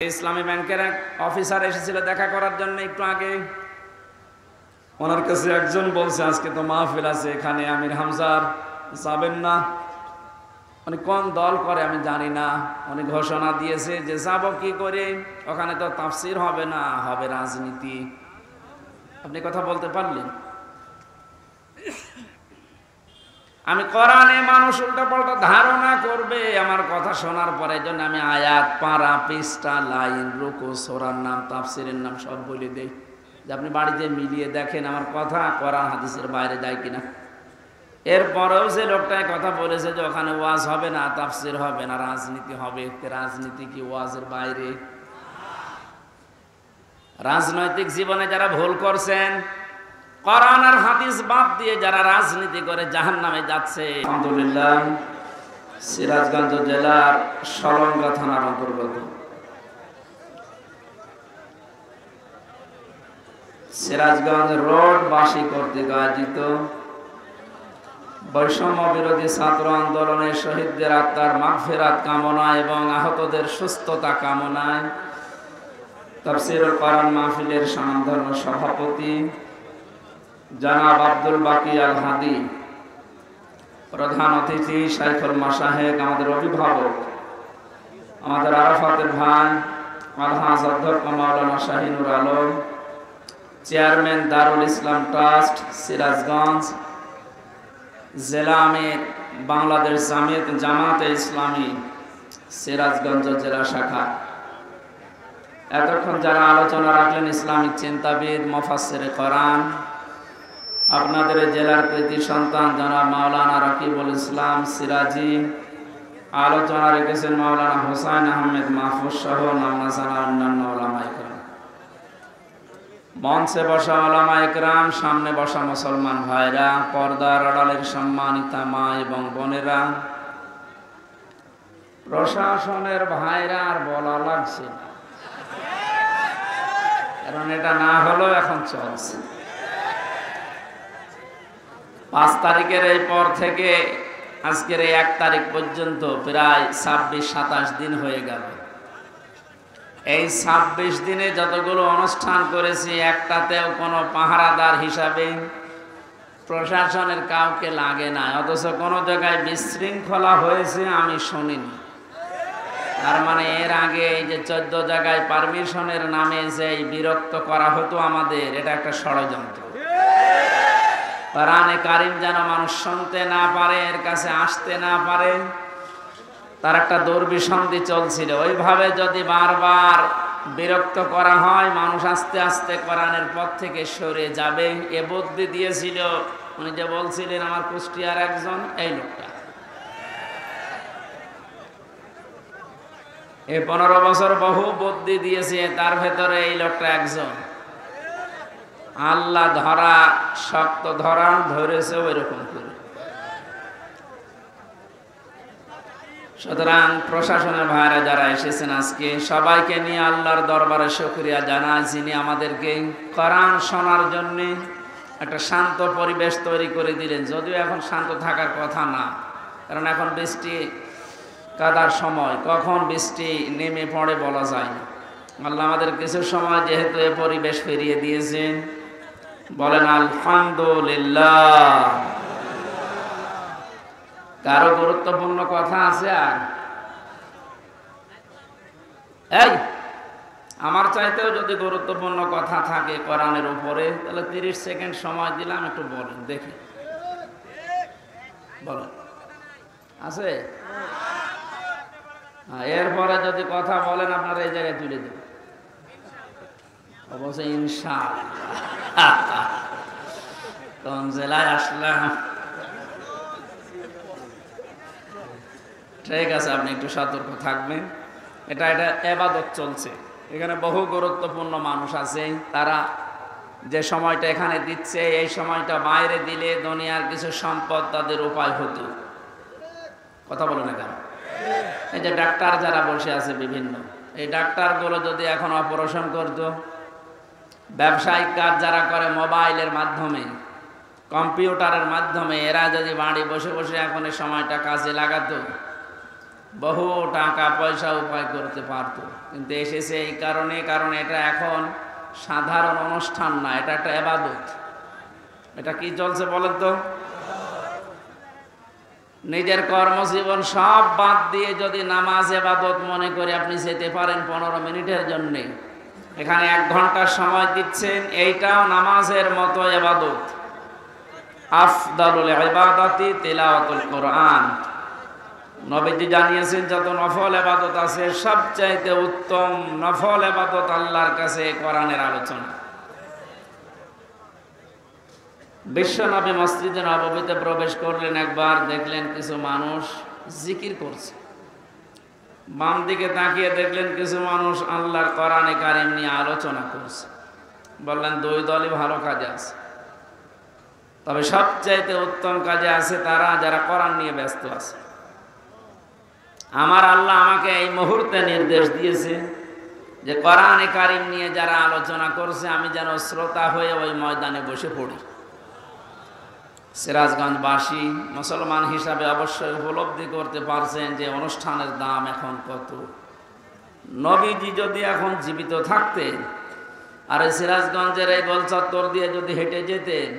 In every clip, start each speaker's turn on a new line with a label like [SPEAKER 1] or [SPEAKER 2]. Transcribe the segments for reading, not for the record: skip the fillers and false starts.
[SPEAKER 1] ইসলামী ব্যাংকের এক অফিসার এসেছিল দেখা করার জন্য একটু আগে। ওনার কাছে একজন বলছে আজকে তো মাহফিল আছে, এখানে আমির হামজার যাবেন না? উনি কোন দল করে আমি জানি না, উনি ঘোষণা দিয়েছে যে যাব কি করে, ওখানে তো তাফসীর হবে না, হবে রাজনীতি। আপনি কথা বলতে পারলেন? আমি কোরআনে মানুষ উল্টাপাল্টা ধারণা করবে আমার কথা শোনার পরে, জন্য আমি আয়াত, পারা, পৃষ্ঠা, লাইন, রুকু, সূরার নাম, তাফসীরের নাম সব বলে দেই, যে আপনি বাড়িতে মিলিয়ে দেখেন আমার কথা কোরআন হাদিসের বাইরে যায় কিনা। এরপরেও যে লোকটাই কথা বলেছে যে ওখানে ওয়াজ হবে না, তাফসীর হবে না, রাজনীতি হবে, রাজনীতি কি ওয়াজের বাইরে? রাজনৈতিক জীবনে যারা ভুল করছেন, কোরআন আর হাদিস বাদ দিয়ে যারা রাজনীতি করে জাহান্নামে যাচ্ছে। আলহামদুলিল্লাহ, সিরাজগঞ্জ জেলার সলঙ্গা থানার অন্তর্গত সিরাজগঞ্জ রোডবাসী কর্তৃক আয়োজিত বৈষম্য বিরোধী ছাত্র আন্দোলনের শহীদদের আত্মার মাগফিরাত কামনা এবং আহতদের সুস্থতা কামনায় তাফসীরুল কোরআন মাহফিলের স্বনামধন্য সভাপতি জনাব আব্দুল বাকি আল হাদি, প্রধান অতিথি শাইখুল মাশায়েখ, আমাদের অভিভাবক, আমাদের আরাফাতের ভাই আলহাজ অধ্যক্ষ মাওলানা শাহিনুর আলম, চেয়ারম্যান দারুল ইসলাম ট্রাস্ট সিরাজগঞ্জ, জেলা আমির বাংলাদেশ জামাতে ইসলামী সিরাজগঞ্জ জেলা শাখা, এতক্ষণ যারা আলোচনা রাখলেন ইসলামিক চিন্তাবিদ, মুফাসসিরে কোরআন, আপনাদের জেলার কৃতি সন্তান জনাব মাওলানা রাকিবুল ইসলাম সিরাজি, আলোচনা রেখেছেন মাওলানা হোসাইন আহমেদ মাহফুজ সহ নামনা জানা অন্যান্য ওলামা ইকরাম, মঞ্চে বসা ওলামা ইকরাম, সামনে বসা মুসলমান ভাইরা, পর্দার আড়ালের সম্মানিতা মা এবং বোনেরা, প্রশাসনের ভাইরা, আর বলা লাগছে না, কারণ এটা না হলেও এখন চলছে। 5 তারিখের এই পর থেকে আজকের এই 1 তারিখ পর্যন্ত প্রায় 26-27 দিন হয়ে গেল। এই 26 দিনে যতগুলো অনুষ্ঠান করেছি, একটাতেও কোনো পাহারাদার হিসাবে প্রশাসনের কাউকে লাগে না, অথচ কোনো জায়গায় বিশৃঙ্খলা হয়েছে আমি শুনিনি। তার মানে এর আগে এই যে 14 জায়গায় পারমিশনের নামে যে বিরক্ত করা হতো আমাদের, এটা একটা ষড়যন্ত্র। কোরআনে কারীম যেন মানুষ শুনতে না পারে, এর কাছে আসতে না পারে, তার একটা দুর্বিসন্ধি চলছিল। ওইভাবে যদি বারবার বিরক্ত করা হয়, মানুষ আস্তে আস্তে কোরআনের পথ থেকে সরে যাবে, এ বুদ্ধি দিয়েছিল উনি যে বলছিলেন আমার কুষ্টিয়ার একজন, এই লোকটা। এই 15 বছর বহু বুদ্ধি দিয়েছে, তার ভেতরে এই লোকটা একজন। আল্লাহ ধরা, শক্ত ধরা, ধরেছে ওই রকম করে। সুতরাং প্রশাসনের ভাইরা যারা এসেছেন আজকে, সবাইকে নিয়ে আল্লাহর দরবারে শুকরিয়া জানাই, যিনি আমাদেরকে কোরআন শোনার জন্য একটা শান্ত পরিবেশ তৈরি করে দিলেন। যদিও এখন শান্ত থাকার কথা না, কারণ এখন বৃষ্টি কাদার সময়, কখন বৃষ্টি নেমে পড়ে বলা যায় না। আল্লাহ আমাদের কিছু সময় যেহেতু এ পরিবেশ ফিরিয়ে দিয়েছেন, বলেন আলহামদুলিল্লাহ। কারো গুরুত্বপূর্ণ কথা আছে? আর এই আমার চাইতেও যদি গুরুত্বপূর্ণ কথা থাকে কোরআনের উপরে, তাহলে 30 সেকেন্ড সময় দিলাম, একটু বলেন দেখি, বলেন আছে? এরপরে যদি কথা বলেন আপনারা এই জায়গায় তুলে দেবেন অবশ্যই ইনশাআল্লাহ। কোন জেলায় আসলাম? ঠিক আছে, আপনি একটু সতর্ক থাকবেন। এটা ইবাদত চলছে, এখানে বহু গুরুত্বপূর্ণ মানুষ আছে, তারা যে সময়টা এখানে দিচ্ছে, এই সময়টা বাইরে দিলে দুনিয়ার কিছু সম্পদ তাদের উপায় হতো। কথা বলো না কেন? এই যে ডাক্তার যারা বসে আছে বিভিন্ন, এই ডাক্তারগুলো যদি এখন অপারেশন করতো, ব্যবসায়িক কাজ যারা করে মোবাইলের মাধ্যমে, কম্পিউটারের মাধ্যমে, এরা যদি বাড়ি বসে বসে এখন এই সময়টা কাজে লাগাতো, বহু টাকা পয়সা উপায় করতে পারতো, কিন্তু এসেছে এই কারণে, কারণ এটা এখন সাধারণ অনুষ্ঠান না, এটা একটা ইবাদত। এটা কি চলছে বলেন তো? নিজের কর্মজীবন সব বাদ দিয়ে যদি নামাজ ইবাদত মনে করে আপনি যেতে পারেন 15 মিনিটের জন্যে, এখানে 1 ঘন্টা সময় দিচ্ছেন, এইটাও নামাজের মতো ইবাদত। আফদালুল ইবাদাতি তিলাওয়াতুল কোরআন। নবীজি জানিয়েছেন যত নফল ইবাদত আছে সবচাইতে উত্তম নফল ইবাদত আল্লাহর কাছে কোরআনের আলোচনা। বিশ্বনবী মসজিদে নববীতে প্রবেশ করলেন, একবার দেখলেন কিছু মানুষ জিকির করছে। বাম দিকে তাকিয়ে দেখলেন কিছু মানুষ আল্লাহর কোরআনে কারিম নিয়ে আলোচনা করছে। বললেন 2 দলই ভালো কাজে আছে, তবে সবচাইতে উত্তম কাজে আছে তারা যারা কোরআন নিয়ে ব্যস্ত আছে। আমার আল্লাহ আমাকে এই মুহূর্তে নির্দেশ দিয়েছে যে কোরআনে কারিম নিয়ে যারা আলোচনা করছে আমি যেন শ্রোতা হয়ে ওই ময়দানে বসে পড়ি। সিরাজগঞ্জবাসী মুসলমান হিসাবে অবশ্যই উপলব্ধি করতে পারছেন যে অনুষ্ঠানের দাম এখন কত। নবীজি যদি এখন জীবিত থাকতেন আর সিরাজগঞ্জের এই গোল চত্বর দিয়ে যদি হেঁটে যেতেন,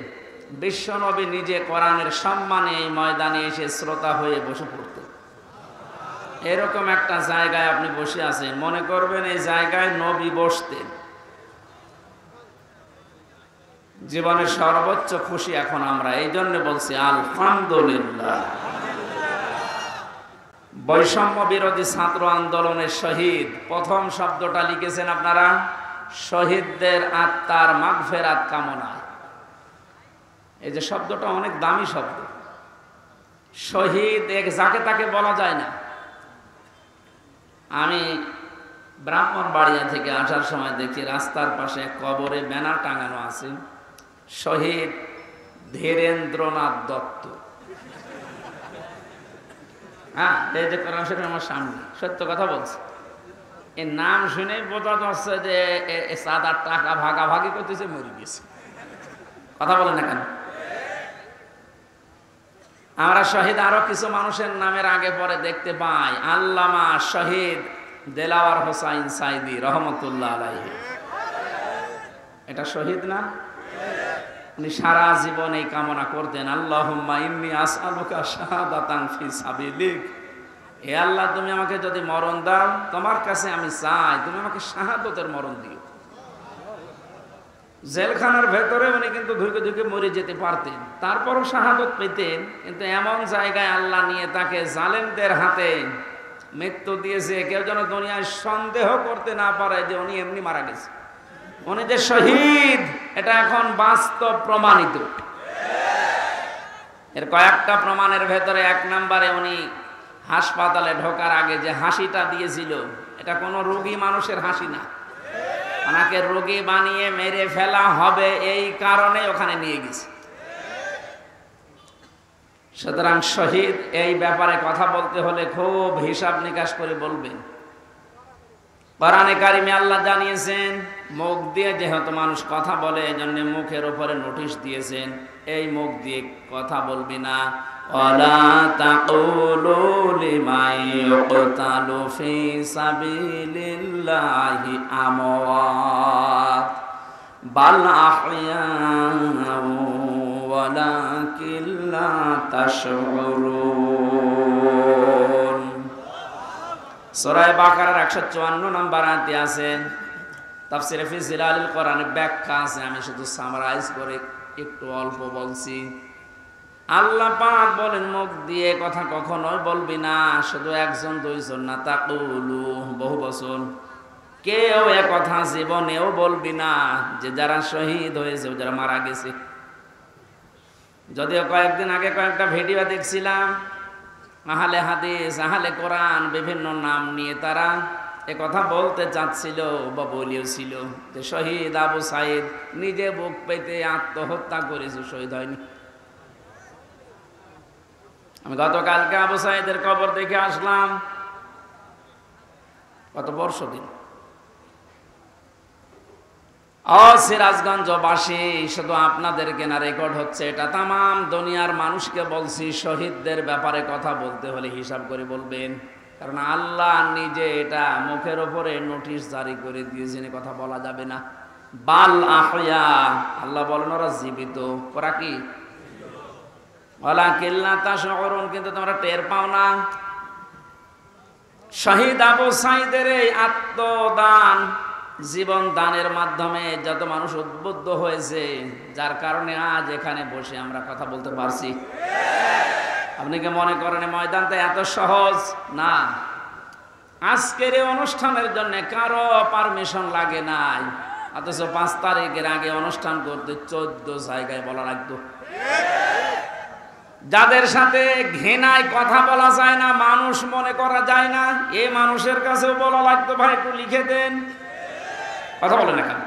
[SPEAKER 1] বিশ্বনবী নিজে কোরআনের সম্মানে এই ময়দানে এসে শ্রোতা হয়ে বসে পড়তেন। এরকম একটা জায়গায় আপনি বসে আছেন, মনে করবেন এই জায়গায় নবী বসতেন। জীবনের সর্বোচ্চ খুশি এখন আমরা, এই জন্য বলছি আলহামদুলিল্লাহ। বৈষম্য বিরোধী ছাত্র আন্দোলনের শহীদ, প্রথম শব্দটা লিখেছেন আপনারা শহীদদের আত্মার মাগফিরাত কামনায়। এই যে শব্দটা অনেক দামি শব্দ। শহীদ যাকে তাকে বলা যায় না। আমি ব্রাহ্মণবাড়িয়া থেকে আসার সময় দেখি রাস্তার পাশে কবরে ব্যানার টাঙানো আছে, শহীদ ধীরেন্দ্রনাথ দত্ত। হ্যাঁ, এই যে কোরআন শরীফ আমার সামনে, সত্য কথা বলছি। এই নাম শুনে বোঝা যাচ্ছে যে সাদার টাকা ভাগাভাগি করতেছে, মরে গেছে। কথা বলে না কেন? আমরা শহীদ আরো কিছু মানুষের নামের আগে পরে দেখতে পাই। আল্লামা শহীদ দেলাওয়ার হোসাইন সাইদি রহমতুল্লাহ আলাইহি, এটা শহীদ না? উনি সারা জীবন এই কামনা করতেন, আল্লাহুম্মা ইন্নী আসআলুকা শাহাদাতান ফি সাবিলিক। হে আল্লাহ, তুমি আমাকে যদি মরণ দাও, তোমার কাছে আমি চাই তুমি আমাকে শাহাদতের মরণ দিও। জেলখানার ভেতরে উনি কিন্তু ধুকে ধুকে মরে যেতে পারতেন, তারপরও শাহাদত পেতেন। কিন্তু এমন জায়গায় আল্লাহ নিয়ে তাকে জালেমদের হাতে মৃত্যু দিয়েছে, কেউ যেন দুনিয়ায় সন্দেহ করতে না পারে যে উনি এমনি মারা গেছে। উনি যে শহীদ এটা এখন বাস্তব প্রমাণিত। এর কয়েকটা প্রমাণের ভেতরে 1 নম্বরে উনি হাসপাতালে ঢোকার আগে যে হাসিটা দিয়েছিল, এটা কোনো রোগী মানুষের হাসি না। ওনাকে রোগী বানিয়ে মেরে ফেলা হবে এই কারণে ওখানে নিয়ে গেছে। সুতরাং শহীদ এই ব্যাপারে কথা বলতে হলে খুব হিসাব নিকাশ করে বলবেন। কোরআনে কারিমে আল্লাহ জানিয়েছেন, মুখ দিয়ে যেহেতু মানুষ কথা বলে এই জন্য মুখের উপরে নোটিশ দিয়েছেন, এই মুখ দিয়ে কথা বলবি না। ওয়ালা তাকুলু লিমান ইউকতালু ফি সাবিলিল্লাহি আমওয়াত বাল আহইয়াউ ওয়ালাকিন লা তাশউরুন। সূরা বাকারার 154 নম্বর আয়াতে আছে, তাফসীরে ফি জিলালিল কোরআনে ব্যাখ্যা আছে, আমি শুধু সামারাইজ করে একটু অল্প বলছি। আল্লাহ পাক বলেন মুখ দিয়ে কথা কখনোই বলবি না, শুধু 1 জন 2 জন না, তাকুলু বহু বচন। কেউ এ কথা জীবনেও বলবি না যে যারা শহীদ হয়েছে, যারা মারা গেছে। যদিও কয়েকদিন আগে কয়েকটা ভিডিও দেখছিলাম, আহলে হাদিস আহলে কোরআন বিভিন্ন নাম নিয়ে তারা এ কথা বলতে চাচ্ছিল বা বলিয়েছিল যে শহীদ আবু সাইদ নিজে বুক পেতে আত্মহত্যা করেছে, শহীদ হয়নি। আমি গতকালকে আবু সাইদের কবর দেখে আসলাম, কত বর্ষ দিন। সিরাজগঞ্জবাসী, শুধু আপনাদেরকে না রেকর্ড হচ্ছে, এটা তামাম দুনিয়ার মানুষকে বলছি, শহীদদের ব্যাপারে কথা বলতে হলে হিসাব করে বলবেন। কারণ আল্লাহ নিজে এটা মুখের উপরে নোটিশ জারি করে দিয়েছেন, কথা বলা যাবে না। বাল আহয়া, আল্লাহ বলেন ওরা জীবিত, ওরা কি ওয়ালাকিন লা তাশউরুন, কিন্তু তোমরা টের পাও না। শহীদ আবু সাঈদের এই আত্মদান, জীবন দানের মাধ্যমে যত মানুষ উদ্বুদ্ধ হয়েছে, যার কারণে আজ এখানে বসে আমরা কথা বলতে পারছি। আপনি কি মনে করেন ময়দানটা এত সহজ না? আজকের এই অনুষ্ঠানের জন্য কারো পারমিশন লাগে নাই, অথচ 5 তারিখের আগে অনুষ্ঠান করতে 14 জায়গায় বলা লাগতো। যাদের সাথে ঘৃণায় কথা বলা যায় না, মানুষ মনে করা যায় না, এই মানুষের কাছেও বলা লাগতো ভাই একটু লিখে দেন। কথা বলেন না কেন?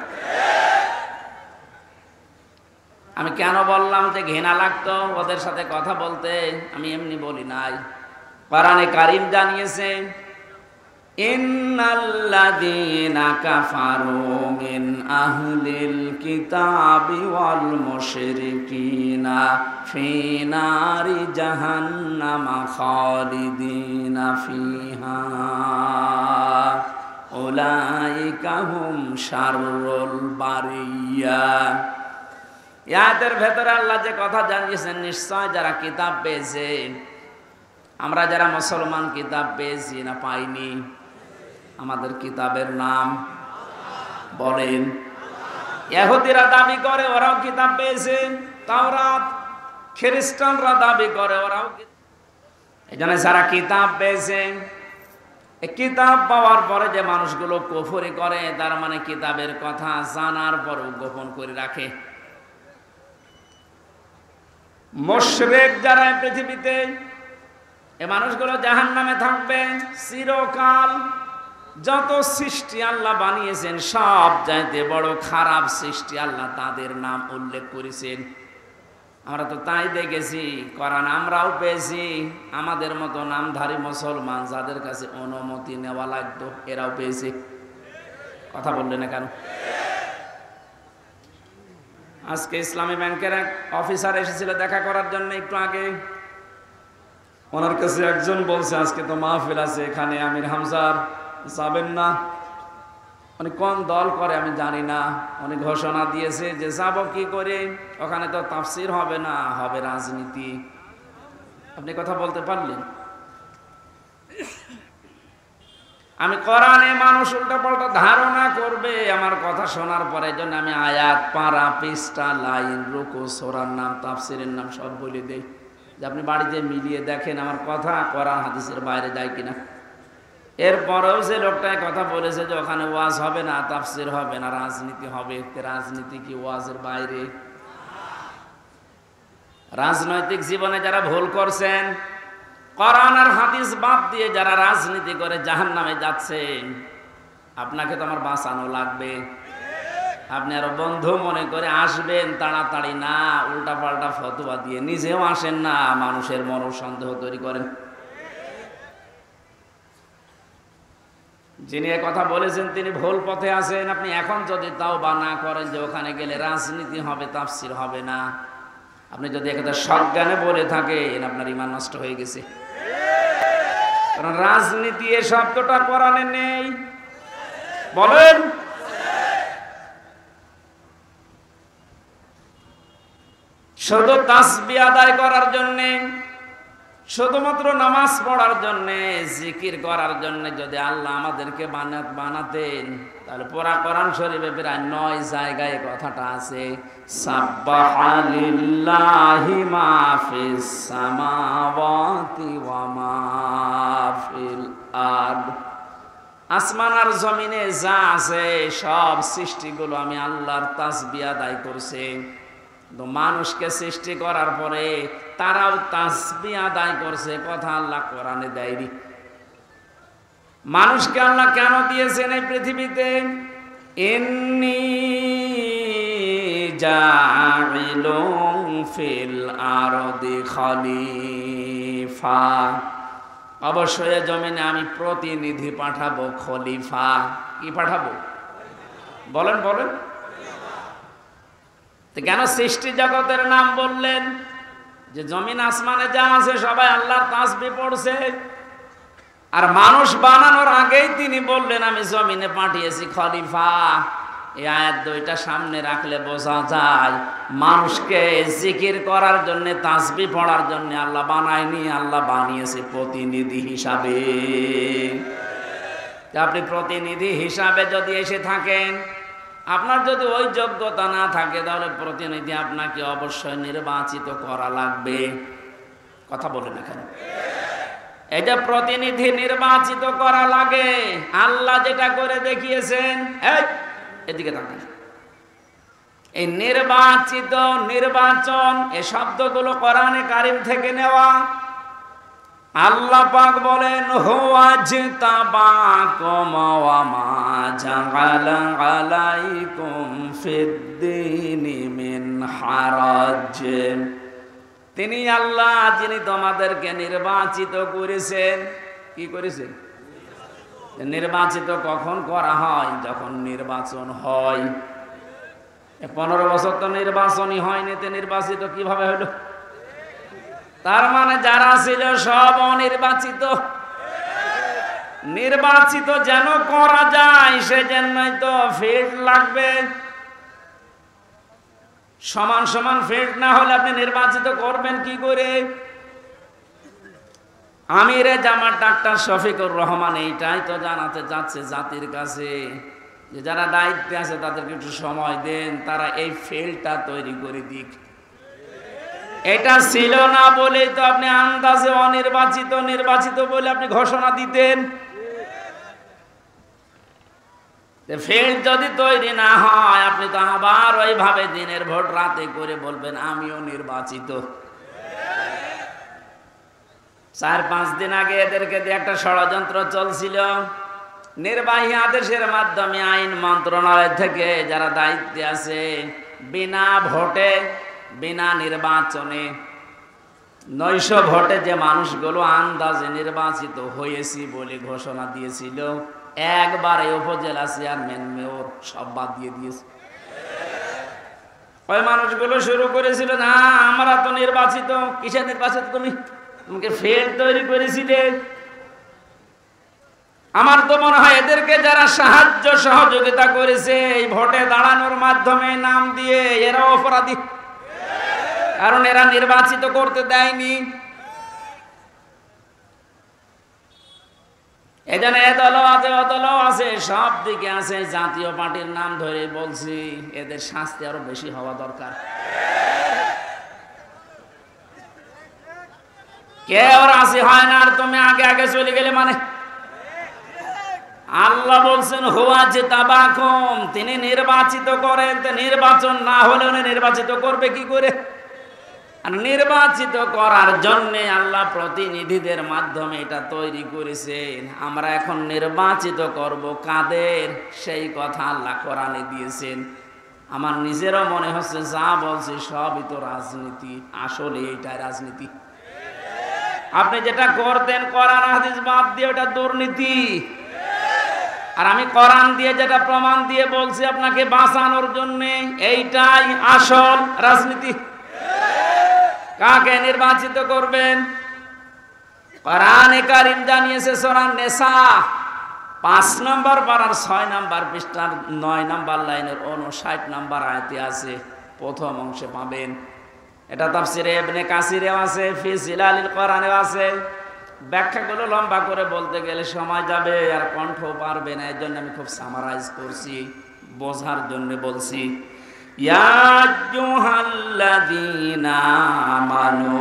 [SPEAKER 1] আমি কেন বললাম যে ঘৃণা লাগতো ওদের সাথে কথা বলতে? আমি এমনি বলি নাই, কোরআনে কারীম জানিয়েছে ইন্নাল্লাযীনা কাফারু মিন আহলিল কিতাবি ওয়াল মুশরিকিনা ফি নারি জাহান্নামা খালিদিনা ফিহা উলাইকা হুম শাররুল বারিয়া। ইয়াদের ভেতরে আল্লাহ যে কথা জানিয়েছেন, নিশ্চয় যারা কিতাব পেয়েছে, আমরা যারা মুসলমান কিতাব পেয়েছি না পাইনি? আমাদের কিতাবের নাম বলেন। ইহুদিরা দাবি করে ওরাও কিতাব পেয়েছে, তাওরাত। খ্রিস্টানরা দাবি করে ওরাও। এজন্য যারা কিতাব পেয়েছে, কিতাব পাওয়ার পরে যে মানুষগুলো কুফরি করে, তার মানে কিতাবের কথা জানার পরও গোপন করে রাখে। মুশরিক যারা পৃথিবীতে, এই মানুষগুলো জাহান্নামে থাকবে চিরকাল। যত সৃষ্টি আল্লাহ বানিয়েছেন, সব চাইতে বড় খারাপ সৃষ্টি আল্লাহ তাদের নাম উল্লেখ করেছেন। আমরা তো তাই দেখেছি, কোরআন আমরাও পেয়েছি। আমাদের মতো নামধারী মুসলমান যাদের কাছে অনুমতি নেওয়া লাগতো, এরাও পেয়েছে। কথা বললেন না কেন? আজকে ইসলামী ব্যাংকের এক অফিসার এসেছিল দেখা করার জন্য একটু আগে। ওনার কাছে একজন বলছে আজকে তো মাহফিল আছে এখানে, আমির হামজার যাবেন না? উনি কোন দল করে আমি জানি না, উনি ঘোষণা দিয়েছে যে যাব কি করে, ওখানে তো তাফসীর হবে না, হবে রাজনীতি। আপনি কথা বলতে পারলেন? আমি কোরআনে মানুষ উল্টাপাল্টা ধারণা করবে আমার কথা শোনার পরে, জন্য আমি আয়াত, পারা, পৃষ্ঠা, লাইন, রুকু, সূরার নাম, তাফসীরের নাম সব বলে দেই, যে আপনি বাড়িতে মিলিয়ে দেখেন আমার কথা কোরআন হাদিসের বাইরে যায় কিনা। এরপরেও যে লোকটাই কথা বলেছে যে ওখানে ওয়াজ হবে না, তাফসীর হবে না, রাজনীতি হবে, রাজনীতি কি ওয়াজের বাইরে? রাজনৈতিক জীবনে যারা ভুল করছেন, কোরআন আর হাদিস বাদ দিয়ে যারা রাজনীতি করে জাহান্নামে যাচ্ছেন, আপনাকে তো আমার বাঁচানো লাগবে। আপনি আরো বন্ধু মনে করে আসবেন, তাড়াতাড়ি না উল্টাপাল্টা ফতোয়া দিয়ে নিজেও আসেন না, মানুষের মন সন্দেহ তৈরি করেন। যিনি কথা বলেছেন তিনি ভুল পথে আছেন। আপনি এখন যদি তাওবা না করেন যে ওখানে গেলে রাজনীতি হবে, তাফসীর হবে না, আপনি যদি একথা সজ্ঞানে বলে থাকেন, আপনার ঈমান নষ্ট হয়ে গেছে। কারণ রাজনীতি এ শব্দটা কোরআনে নেই। বলেন, শুধু তাসবিহ আদায় করার জন্যে, শুধুমাত্র নামাজ পড়ার জন্যে, জিকির করার জন্যে যদি আল্লাহ আমাদেরকে বানাতেন, তাহলে পুরা কোরআন শরীফে প্রায় 9 জায়গায় কথাটা আছে, সাব্বাহা লিল্লাহি মা ফিস সামাওয়াতি ওয়া মা ফিল আরদ। আসমান আর জমিনে যা আছে সব সৃষ্টিগুলো আমি আল্লাহর তাসবিহ আদায় করছে। তো মানুষকে সৃষ্টি করার পরে তারাও তাসবিহ আদায় করছে, কথা আল্লাহ কোরআনে দেয়নি। মানুষকে আল্লাহ কেন দিয়েছেন এই পৃথিবীতে? ইন্নী জাইলুন ফিল আরদি খলিফা, অবশ্যই জমিনে আমি প্রতিনিধি পাঠাবো, খলিফা। কি পাঠাবো? বলেন বলেন। কেন সৃষ্টি জগতের নাম বললেন? যে জমিন আসমানে যা আছে সবাই আল্লাহর তাসবিহ পড়ছে। আর মানুষ বানানোর আগেই তিনি বললেন আমি জমিনে পাঠিয়েছি খলিফা। এই আয়াত দুইটা সামনে রাখলে বোঝা যায় মানুষকে জিকির করার জন্য, তাসবিহ পড়ার জন্য আল্লাহ বানায়নি, আল্লাহ বানিয়েছে প্রতিনিধি হিসাবে। আপনি প্রতিনিধি হিসাবে যদি এসে থাকেন, আপনার যদি ওই যোগ্যতা না থাকে, তাহলে প্রতিনিধি আপনাকে অবশ্যই নির্বাচিত করা লাগবে। কথা বলেন এখানে, এই যে প্রতিনিধি নির্বাচিত করা লাগে, আল্লাহ যেটা করে দেখিয়েছেন, এদিকে তাকান, এই নির্বাচিত, নির্বাচন, এই শব্দগুলো কোরআনে কারিম থেকে নেওয়া। আল্লাহ পাক বলেন হুয়াজতাবাকুম ওয়া মা জাআলা আলাইকুম ফিদ্দীনি মিন হারাজ। তিনি আল্লাহ যিনি তোমাদেরকে নির্বাচিত করেছেন। কি করেছেন? নির্বাচিত কখন করা হয়? যখন নির্বাচন হয়। 15 বছর তো নির্বাচনই হয়নি, তো নির্বাচিত কিভাবে হলো? তার মানে যারা ছিল সব অনির্বাচিত। নির্বাচিত যেন করা যায় সেজন্যই তো ফিল্ড লাগবে। সমান সমান ফিল্ড না হলে আপনি নির্বাচিত করবেন কি করে? আমিরে জামাত ডাক্তার শফিকুর রহমান এইটাই তো জানাতে যাচ্ছে জাতির কাছে, যে যারা দায়িত্বে আছে তাদেরকে একটু সময় দেন, তারা এই ফিল্ডটা তৈরি করে দিক। এটা ছিল না বলেই তো আপনি আন্দাজে অনির্বাচিত, নির্বাচিত বলে আপনি ঘোষণা দিতেন। ফিল্ড যদি তৈরি না হয়, আপনি তো আবার ওইভাবে দিনের ভোট রাতে করে বলবেন আমিও নির্বাচিত। 4-5 দিন আগে এদেরকে দিয়ে একটা ষড়যন্ত্র চলছিল। নির্বাহী আদেশের মাধ্যমে আইন মন্ত্রণালয় থেকে যারা দায়িত্বে আছে, বিনা ভোটে, বিনা নির্বাচনে, 900 ভোটে যে মানুষগুলো আন্দাজে নির্বাচিত হয়েছি বলে ঘোষণা দিয়েছিল, একবারে উপজেলা চেয়ারম্যান, মেয়র সব বাদ দিয়ে দিয়েছে। ওই মানুষগুলো শুরু করেছিল, না আমরা তো নির্বাচিত। কিসের নির্বাচিত? তোমাকে ফের তৈরি করেছিলে। আমার তো মনে হয় এদেরকে যারা সাহায্য সহযোগিতা করেছে এই ভোটে দাঁড়ানোর মাধ্যমে নাম দিয়ে, এরা অপরাধী, কারণ এরা নির্বাচিত করতে দেয়নি। এখানে এ দলও আছে, ও দলও আছে, সব দিকে আছে। জাতীয় পার্টির নাম ধরে বলছি, এদের শাস্তি আরো বেশি হওয়া দরকার। কেউ রাজি হয় না, আর তুমি আগে আগে চলে গেলে মানে। আল্লাহ বলছেন হুয়াজতাবাকুম, তিনি নির্বাচিত করেন। নির্বাচন না হলে উনি নির্বাচিত করবে কি করে? আর নির্বাচিত করার জন্য আল্লাহ প্রতিনিধিদের মাধ্যমে এটা তৈরি করেছেন। আমরা এখন নির্বাচিত করব কাদের, সেই কথা আল্লাহ কোরআনে দিয়েছেন। আমার নিজেরও মনে হচ্ছে যা বলছি সবই তো রাজনীতি। আসলে এইটাই রাজনীতি। আপনি যেটা করতেন কোরআন হাদিস বাদ দিয়ে, ওটা দুর্নীতি। আর আমি কোরআন দিয়ে যেটা প্রমাণ দিয়ে বলছি আপনাকে বাঁচানোর জন্য, এইটাই আসল রাজনীতি। কাকে নির্বাচিত করবেন? কোরআনে কারীম জানিয়েছে সূরা নিসা 5 নম্বর পারার 6 নম্বর পৃষ্ঠার 9 নম্বর লাইনের 59 নম্বর আয়াতে আছে, প্রথম অংশে পাবেন। এটা তাফসিরে ইবনে কাসিরেও আছে, ফি জিলালিল কোরআনেও আছে। ব্যাখ্যাগুলো লম্বা করে বলতে গেলে সময় যাবে, আর কণ্ঠ পারবে না। এর জন্য আমি খুব সামারাইজ করছি, বোঝার জন্য বলছি। ইয়া আইয়ুহাল্লাযীনা আমানু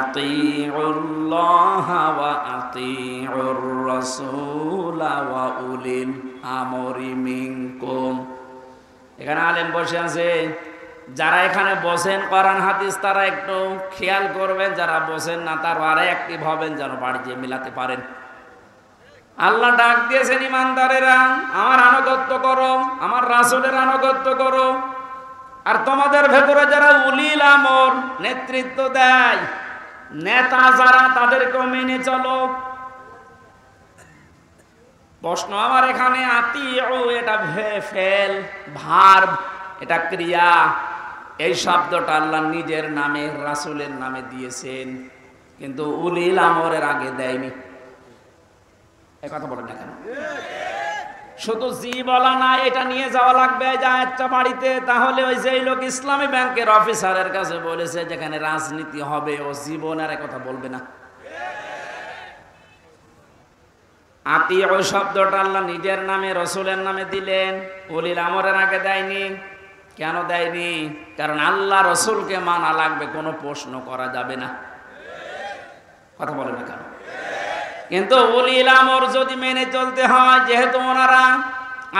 [SPEAKER 1] আতিউল্লাহা ওয়া আতিউর রাসূলা ওয়া উলিল আমরি মিনকুম। এখানে আলেম বসে আছে, যারা এখানে বসেন কোরআন হাদিস তারা একটু খেয়াল করবেন, যারা বসেন না তারা আরে অ্যাক্টিভ হবেন, যেন বাড়ি যেয়ে মিলাতে পারেন। আল্লাহ ডাক দিয়েছেন ইমানদারেরা, আমার আনুগত্য করো, আমার রাসূলের আনুগত্য করো। আর তোমাদের ভেতরে যারা উলিল আমর, নেতৃত্ব দেয়, নেতা যারা, তাদেরকেও মেনে চলো। প্রশ্ন আমার এখানে, আতিউ এটা ফেল, ভার্ব, এটা ক্রিয়া। এই শব্দটা আল্লাহ নিজের নামে, রাসূলের নামে দিয়েছেন, কিন্তু উলিল আমরের আগে দেয়নি। এই কথা বলেন না কেন? শুধু জি বলা না, এটা নিয়ে যাওয়া লাগবে যে একটা বাড়িতে, তাহলে ওই যে লোক ইসলামী ব্যাংকের অফিসারের কাছে বলেছে যেখানে রাজনীতি হবে ও জীবনের কথা বলবে না। আতিউ শব্দটা আল্লাহ নিজের নামে রসুলের নামে দিলেন, উলিল আমরের আগে দেয়নি। কেন দেয়নি? কারণ আল্লাহ রসুলকে মানা লাগবে, কোনো প্রশ্ন করা যাবে না। কথা বলে না কেন? কিন্তু উলিল আমর যদি মেনে চলতে হয়, যেহেতু ওনারা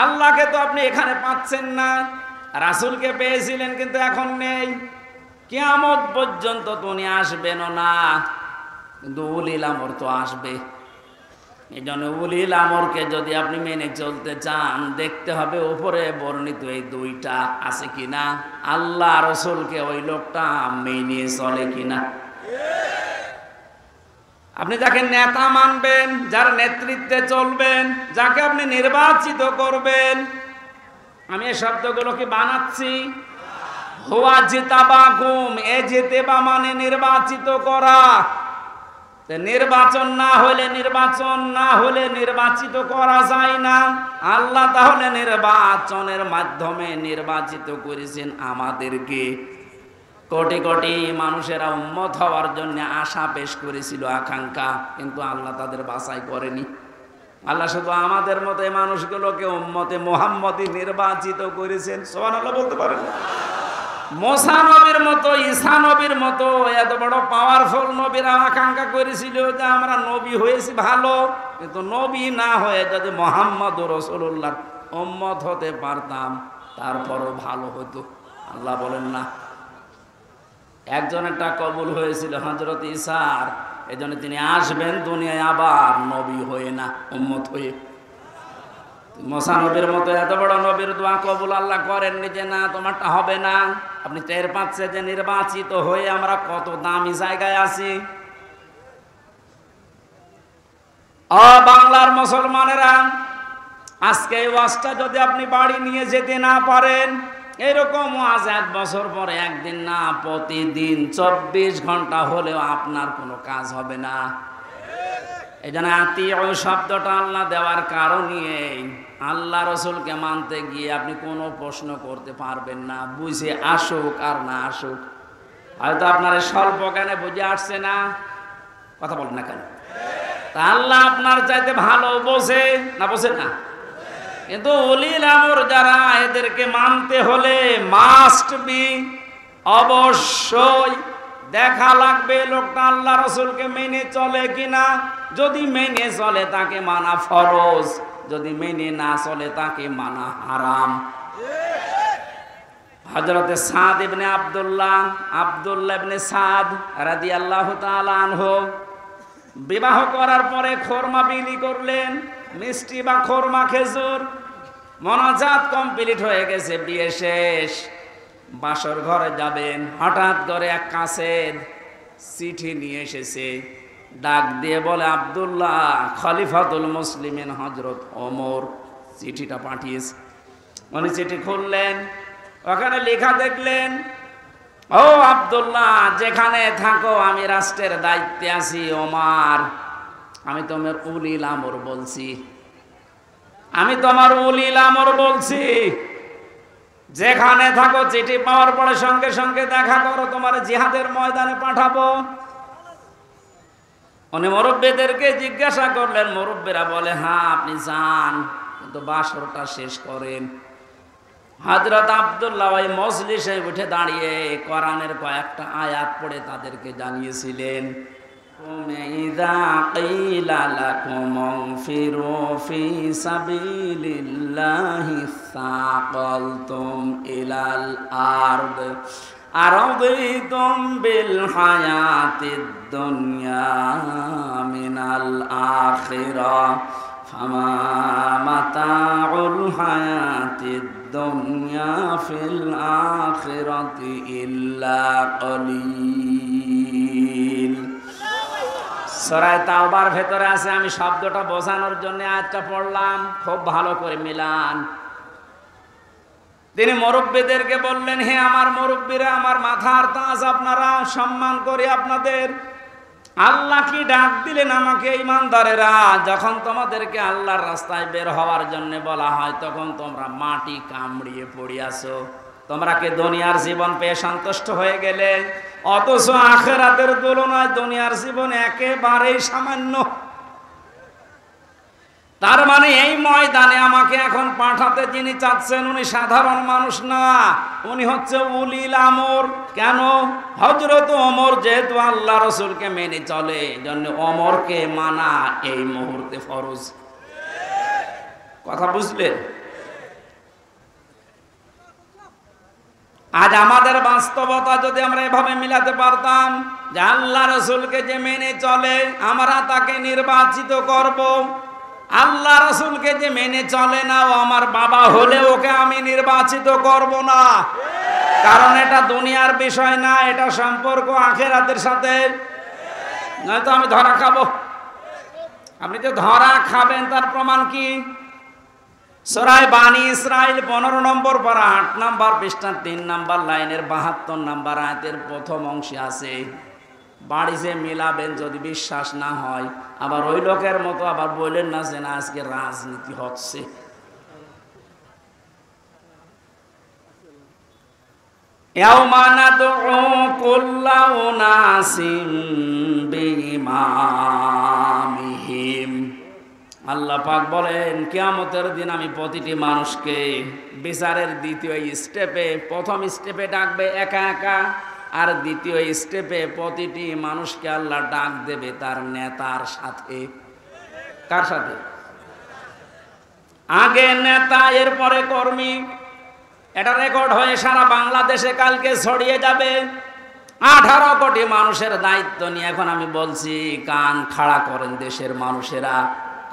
[SPEAKER 1] আল্লাহকে তো আপনি এখানে পাচ্ছেন না, রাসূলকে পেয়েছিলেন কিন্তু এখন নেই, কিয়ামত পর্যন্ত তো উনি আসবেনও না, কিন্তু উলিল আমর তো আসবে। এই জন্য উলিল আমরকে যদি আপনি মেনে চলতে চান, দেখতে হবে উপরে বর্ণিত এই দুইটা আছে কিনা, আল্লাহ রসুলকে ওই লোকটা মেনে চলে কিনা। আপনি যাকে নেতা মানবেন, যার নেতৃত্বে চলবেন, যাকে আপনি নির্বাচিত করবেন, আমি এই শব্দগুলো কি বানাচ্ছি? হুয়া জিতাবাকুম, এ জিতেবা মানে নির্বাচিত করা। নির্বাচন না হলে নির্বাচিত করা যায় না। আল্লাহ তাহলে নির্বাচনের মাধ্যমে নির্বাচিত করেছেন আমাদেরকে। কোটি কোটি মানুষেরা উম্মত হওয়ার জন্য আশা পেশ করেছিল, আকাঙ্ক্ষা, কিন্তু আল্লাহ তাদের বাছাই করেনি। আল্লাহ শুধু আমাদের মতো এই মানুষগুলোকে উম্মতে মুহাম্মদী নির্বাচিত করেছেন। সুবহানাল্লাহ বলতে পারেন? মুসা নবীর মতো, ঈসা নবীর মতো এত বড় পাওয়ারফুল নবীরা আকাঙ্ক্ষা করেছিল যে আমরা নবী হয়েছি ভালো, কিন্তু নবী না হয়ে যদি মুহাম্মদ রাসূলুল্লাহর উম্মত হতে পারতাম তারপরও ভালো হতো। আল্লাহ বলেন না, একজনেরটা কবুল হয়েছিল হযরত ঈসার, এজন্য তিনি আসবেন দুনিয়ায় আবার নবী হয়ে না, উম্মত হয়ে। মুসা নবীর মতো এত বড় নবীর দোয়া কবুল আল্লাহ করেননি যে না তোমারটা হবে না। আপনি টের পাচ্ছেন যে নির্বাচিত হয়ে আমরা কত দামি জায়গায় আছি। বাংলার মুসলমানেরা, আজকে এই ওয়াজটা যদি আপনি বাড়ি নিয়ে যেতে না পারেন, এরকম ওয়াজ 1 বছর পরে একদিন না, প্রতিদিন 24 ঘন্টা হলেও আপনার কোনো কাজ হবে না। এই জন্য আতিউ শব্দটা আল্লাহ দেওয়ার কারণে আল্লাহ রসুলকে মানতে গিয়ে আপনি কোনো প্রশ্ন করতে পারবেন না, বুঝে আসুক আর না আসুক। হয়তো আপনার স্বল্প জ্ঞানে বুঝে আসছে না, কথা বলেন না কেন? তা আল্লাহ আপনার চাইতে ভালো বোঝে না, বোঝেন না? কিন্তু উলিল আমর যারা, এদেরকে মানতে হলে মাস্ট বি, অবশ্যই দেখা লাগবে লোকটা আল্লাহ রসুলকে মেনে চলে কিনা। যদি মেনে চলে তাকে মানা ফরজ, যদি মেনে না চলে তাকে মানা হারাম। হযরতে সাদ ইবনে আব্দুল্লাহ ইবনে সাদ রাদিয়াল্লাহু তাআলা আনহু বিবাহ করার পরে খোরমা বিলি করলেন, মিষ্টি বা খোরমা খেজুর। মোনাজাত কমপ্লিট হয়ে গেছে, বিয়ে শেষ, বাসর ঘরে যাবেন, হঠাৎ করে এক কাছের চিঠি নিয়ে এসেছে, ডাক দিয়ে বলে আব্দুল্লাহ খলিফাতুল মুসলিমিন হযরত ওমর চিঠিটা পাঠিয়েছে। উনি চিঠি খুললেন, ওখানে লেখা দেখলেন, ও আব্দুল্লাহ যেখানে থাকো আমি রাষ্ট্রের দায়িত্বে আছি, ওমর আমি তোমার উলিল আমর বলছি, আমি তোমার উলিল আমর বলছি, যেখানে থাকো চিঠি পাওয়ার পরে সঙ্গে সঙ্গে দেখা করো, তোমার জিহাদের ময়দানে পাঠাবো। উনি মুরব্বীদেরকে জিজ্ঞাসা করলেন, মুরব্বীরা বলে হ্যাঁ আপনি যান, কিন্তু বাসরটা শেষ করেন। হযরত আব্দুল্লাহ ওই মজলিসে উঠে দাঁড়িয়ে কোরআনের কয়েকটা আয়াত পড়ে তাদেরকে জানিয়েছিলেন, ইযা কিলা লাকুম ফিরু ফি সাবিলিল্লাহি সাকালতুম ইলাল আরদ আরাদিতুম বিল হায়াতিদ দুনিয়া মিনাল আখিরাহ ফামা মাতাউল হায়াতিদ দুনিয়া ফিল আখিরাতি ইল্লা কলিল। সূরা তাওবার ভেতরে আছে, আমি শব্দটা বোঝানোর জন্য আয়াতটা পড়লাম, খুব ভালো করে মিলান। তিনি মুরব্বীদেরকে বললেন, হে আমার মুরব্বীরা, আমার মাথার তাজ আপনারা, সম্মান করি আপনাদের। আল্লাহ কি ডাক দিলেন আমাকে ইমানদারেরা, যখন তোমাদেরকে আল্লাহর রাস্তায় বের হওয়ার জন্য বলা হয় তখন তোমরা মাটি কামড়িয়ে পড়ে আছো। তোমরা কি দুনিয়ার জীবন পেয়ে সন্তুষ্ট হয়ে গেলে? অথচ আখিরাতের তুলনায় দুনিয়ার জীবন একেবারেই সামান্য। তার মানে এই ময়দানে আমাকে এখন পাঠাতে যিনি চাচ্ছেন উনি সাধারণ মানুষ না, উনি হচ্ছে উলিল আমর। কেন? হযরত ওমর যেহেতু আল্লাহ রাসূলকে মেনে চলে, এজন্য ওমরকে মানা এই মুহূর্তে ফরজ। কথা বুঝলেন? আজ আমাদের বাস্তবতা যদি আমরা এভাবে মিলাতে পারতাম যে আল্লাহ রাসূলকে যে মেনে চলে আমরা তাকে নির্বাচিত করব, আল্লাহ রাসূলকে যে মেনে চলে না ও আমার বাবা হলে ওকে আমি নির্বাচিত করব না। কারণ এটা দুনিয়ার বিষয় না, এটা সম্পর্ক আখিরাতের সাথে। নয়তো আমি ধরা খাবো। আপনি যে ধরা খাবেন তার প্রমাণ কি? সূরা বানী ইসরাইল 15 নম্বর পারা 8 নম্বর পৃষ্ঠা 3 নম্বর লাইনের 72 নম্বর আয়াতের প্রথম অংশে আছে, বাড়িতে মিলাবেন যদি বিশ্বাস না হয়। আবার ওই লোকের মতো আবার বললেন না যে না আজকে রাজনীতি হচ্ছে। ইয়াউমা নাদউ কুল্লা উনাসিম বিইমামিহিম। আল্লাহ পাক বলেন কিয়ামতের দিন আমি প্রতিটি মানুষকে বিচারের দ্বিতীয় স্টেপে, প্রথম স্টেপে ডাকবে একা একা, আর দ্বিতীয় স্টেপে প্রতিটি মানুষকে আল্লাহ ডাক দেবে তার নেতার সাথে। কার সাথে? আগে নেতা, এরপরে কর্মী। এটা রেকর্ড হয়ে সারা বাংলাদেশে কালকে ছড়িয়ে যাবে। 18 কোটি মানুষের দায়িত্ব নিয়ে এখন আমি বলছি, কান খাড়া করেন দেশের মানুষেরা।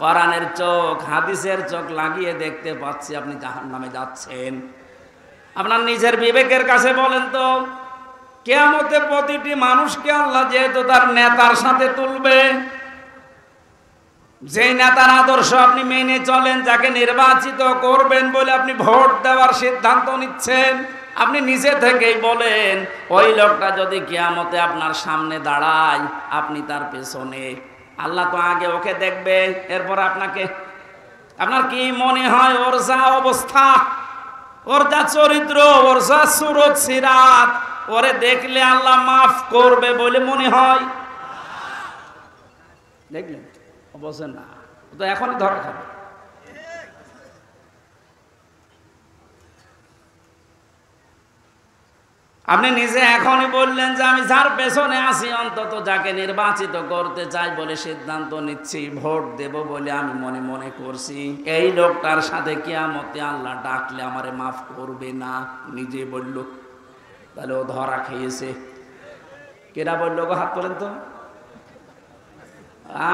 [SPEAKER 1] কোরআনের চোখ, হাদিসের চোখ লাগিয়ে দেখতে পাচ্ছি আপনি জাহান্নামে যাচ্ছেন। আপনার নিজের বিবেকের কাছে বলেন তো, কিয়ামতে প্রতিটি মানুষকে আল্লাহ যেহেতু তার নেতার সাথে তুলবে, যেই নেতার আদর্শ আপনি মেনে চলেন, যাকে নির্বাচিত করবেন বলে আপনি ভোট দেওয়ার সিদ্ধান্ত নিচ্ছেন, আপনি নিজে থেকেই বলেন ওই লোকটা যদি কিয়ামতে আপনার সামনে দাঁড়ায় আপনি তার পেছনে। আল্লাহ তো আগে ওকে দেখবে, এরপর আপনাকে। আপনার কি মনে হয় ওর যা অবস্থা, ওর যা চরিত্র, ওর যা সুরত সিরাত, ওরে দেখলে আল্লাহ মাফ করবে বলে মনে হয়? দেখলেন? অবশ্যই না, তো এখনই ধরা খাবে। আপনি নিজে এখনই বললেন যে আমি যার পেছনে আছি, অন্তত যাকে নির্বাচিত করতে চাই বলে সিদ্ধান্ত নিচ্ছি, ভোট দেব বলে আমি মনে মনে করছি, এই লোকটার সাথে কিয়ামতে আল্লাহ ডাকলে আমারে মাফ করবে না, নিজে বলল। তাহলে ও ধরা খেয়েছে। কেডা বললো গো? হাত তোলেন তো।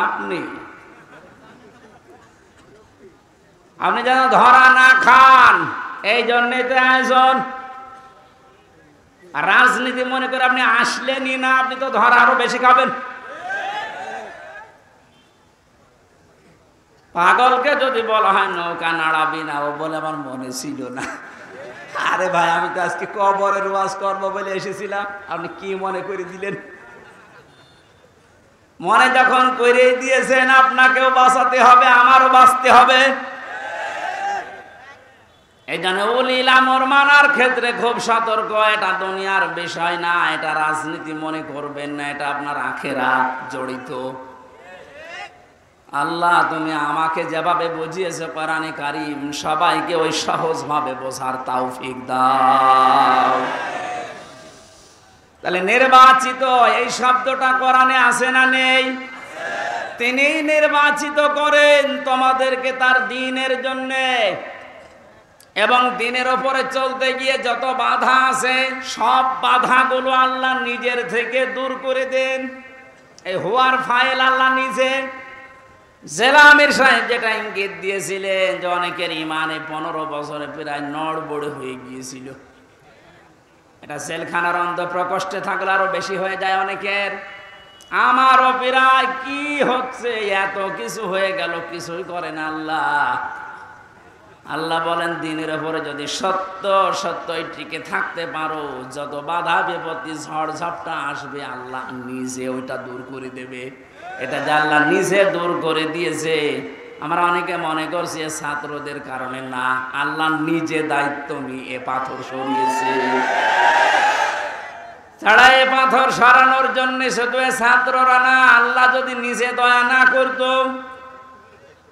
[SPEAKER 1] আপনি আপনি যেন ধরা না খান, এই জন্যই তো আয়োজন। রাজনীতি মনে করে আপনি আসলেনই না, আপনি তো ধরা আরো বেশি খাবেন। পাগলকে যদি বলা হয় নৌকা নাড়াবি না, ও বলে আমার মনে ছিল না। আরে ভাই, আমি তো আজকে কবরের ওয়াজ করবো বলে এসেছিলাম, আপনি কি মনে করে দিলেন? মনে যখন করে দিয়েছেন আপনাকেও বাঁচাতে হবে, আমারও বাঁচতে হবে। এই জন্য উলিল আমর মানার ক্ষেত্রে খুব সতর্ক। এটা দুনিয়ার বিষয় না, এটা রাজনীতি মনে করবেন না, এটা আপনার আখিরাত জড়িত। আল্লাহ তুমি আমাকে যেভাবে বুঝিয়েছো কোরআনে কারীম, সবাইকে ওই সহজভাবে বোঝার তৌফিক দাও। তাহলে নির্বাচিত এই শব্দটা কোরআনে আছে না নেই? তিনি নির্বাচিত করেন তোমাদেরকে তার দ্বীনের জন্য, এবং দ্বীনের ওপরে চলতে গিয়ে যত বাধা আছে সব বাধাগুলো আল্লাহ নিজের থেকে দূর করে দেন। এই হুয়ার ফাইল আল্লাহ নিজে। জেলা আমির সাহেব যেটা ইঙ্গিত দিয়েছিলেন যে অনেকের ইমানে 15 বছরে প্রায় নড়বড়ে হয়ে গিয়েছিল, এটা জেলখানার অন্ধ প্রকোষ্ঠে থাকলে আরো বেশি হয়ে যায় অনেকের। আমারও প্রায় কি হচ্ছে, এত কিছু হয়ে গেল, কিছুই করেন আল্লাহ। আল্লাহ বলেন দিনের উপরে যদি সত্য সত্যই টিকে থাকতে পারো, যত বাধা বিপত্তি ঝড় ঝাপটা আসবে আল্লাহ নিজে ওইটা দূর করে দেবে। এটা যে আল্লাহ নিজে দূর করে দিয়েছে। আমরা অনেকে মনে করছি ছাত্রদের কারণে, না, আল্লাহ নিজে দায়িত্ব নিয়ে এ পাথর সরিয়েছে। ছাড়া এ পাথর সরানোর জন্য শুধু ছাত্ররা না, আল্লাহ যদি নিজে দয়া না করতো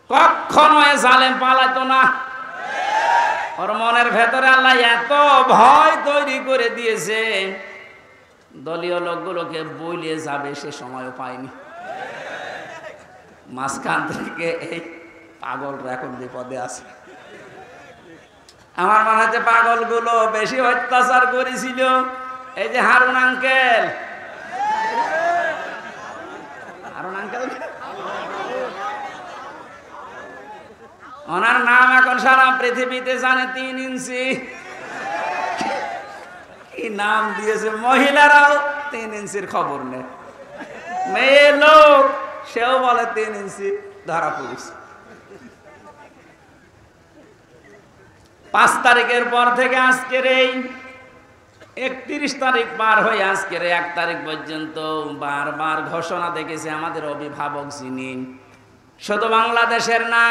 [SPEAKER 1] কখনো এ জালেম পালাতো না। ওর মনের ভেতরে আল্লাহ এত ভয় তৈরি করে দিয়েছে, দলীয় লোকগুলোকে বইলিয়ে যাবে সে সময়ও পায়নি। মাঝখান থেকে এই পাগলরা এখন বিপদে আছে। আমার মনে হচ্ছে পাগলগুলো বেশি অত্যাচার করেছিল এই যে হারুন আঙ্কেল। হারুন আঙ্কেল ওনার নাম এখন সারা পৃথিবীতে জানে, 3 ইঞ্চি। কি নাম দিয়েছে, মহিলারাও 3 ইঞ্চির খবর নেই। মেয়ে লোক সেও বলে 3 ইঞ্চি, ধরা পড়েছে। 5 তারিখের পর থেকে আজকের এই 31 তারিখ পার হয়ে আজকের 1 তারিখ পর্যন্ত বারবার ঘোষণা দেখেছে আমাদের অভিভাবক যিনি, শুধু বাংলাদেশের না,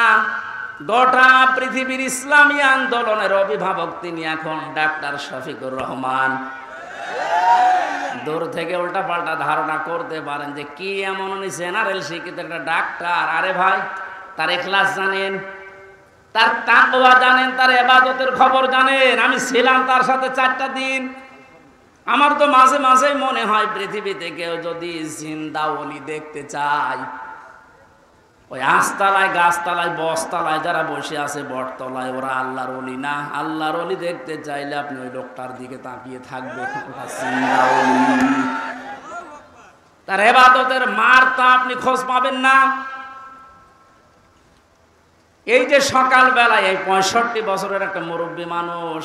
[SPEAKER 1] গোটা পৃথিবীর ইসলামী আন্দোলনের অভিভাবক তিনি এখন ডাক্তার শফিকুর রহমান। দূর থেকে উল্টা পাল্টা ধারণা করতে পারেন যে কি এমন উনি জেনারেল শিক্ষিত একটা ডাক্তার। আরে ভাই, তার ইখলাস জানেন, তার তাকওয়া জানেন, তার ইবাদতের খবর জানেন। আমি ছিলাম তার সাথে 4টা দিন। আমার তো মাঝে মাঝেই মনে হয় পৃথিবীতে কেউ যদি জিন্দা ওলি দেখতে চায়, ওই আস্তালায়, গাছতলায়, বসতলায় যারা বসে আছে বটতলায়, ওরা আল্লাহর ওলি না। আল্লাহর ওলি দেখতে চাইলে আপনি ওই লোকটার দিকে তাকিয়ে থাকবেন। তার ইবাদতের মারটা আপনি খোঁজ পাবেন না। এই যে সকালবেলায় এই 65 বছরের একটা মুরব্বী মানুষ,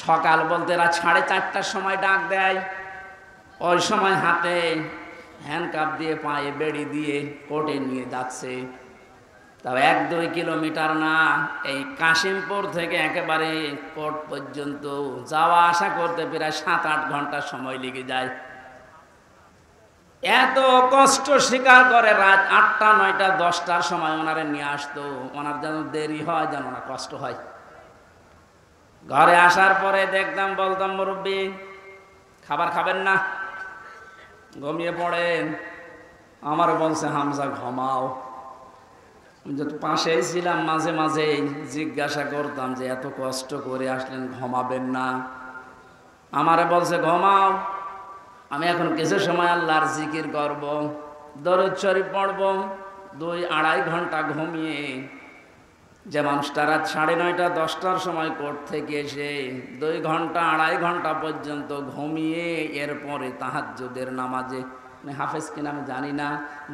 [SPEAKER 1] সকাল বলতে রাত 4:30টার সময় ডাক দেয়। ওই সময় হাতে হ্যান্ডকাপ দিয়ে, পায়ে বেড়ি দিয়ে কোর্টে নিয়ে যাচ্ছে। তাও 1-2 কিলোমিটার না, এই কাশিমপুর থেকে একেবারে কোর্ট পর্যন্ত যাওয়া আসা করতে প্রায় 7-8 ঘন্টা সময় লেগে যায়। এত কষ্ট স্বীকার করে রাত 8টা, 9টা, 10টার সময় ওনারে নিয়ে আসতো। ওনার যেন দেরি হয়, যেন ওনার কষ্ট হয়। ঘরে আসার পরে দেখতাম, বলতাম, মুরব্বী খাবার খাবেন না, ঘুমিয়ে পড়েন। আমার বলছে, হামজা ঘুমাও। যত পাশেই ছিলাম মাঝে মাঝে জিজ্ঞাসা করতাম যে এত কষ্ট করে আসলেন, ঘুমাবেন না? আমারে বলছে ঘুমাও, আমি এখন কিছু সময় আল্লাহর জিকির করব, দরুদ শরীফ পড়ব। 2-2.5 ঘন্টা ঘুমিয়ে যে মানুষটা রাত 9:30, 10টার সময় কোর্ট থেকে এসে 2 ঘন্টা 2.5 ঘন্টা পর্যন্ত ঘুমিয়ে এরপরে তাহাজ্জুদের নামাজে, হাফেজ কিনা আমি জানি না,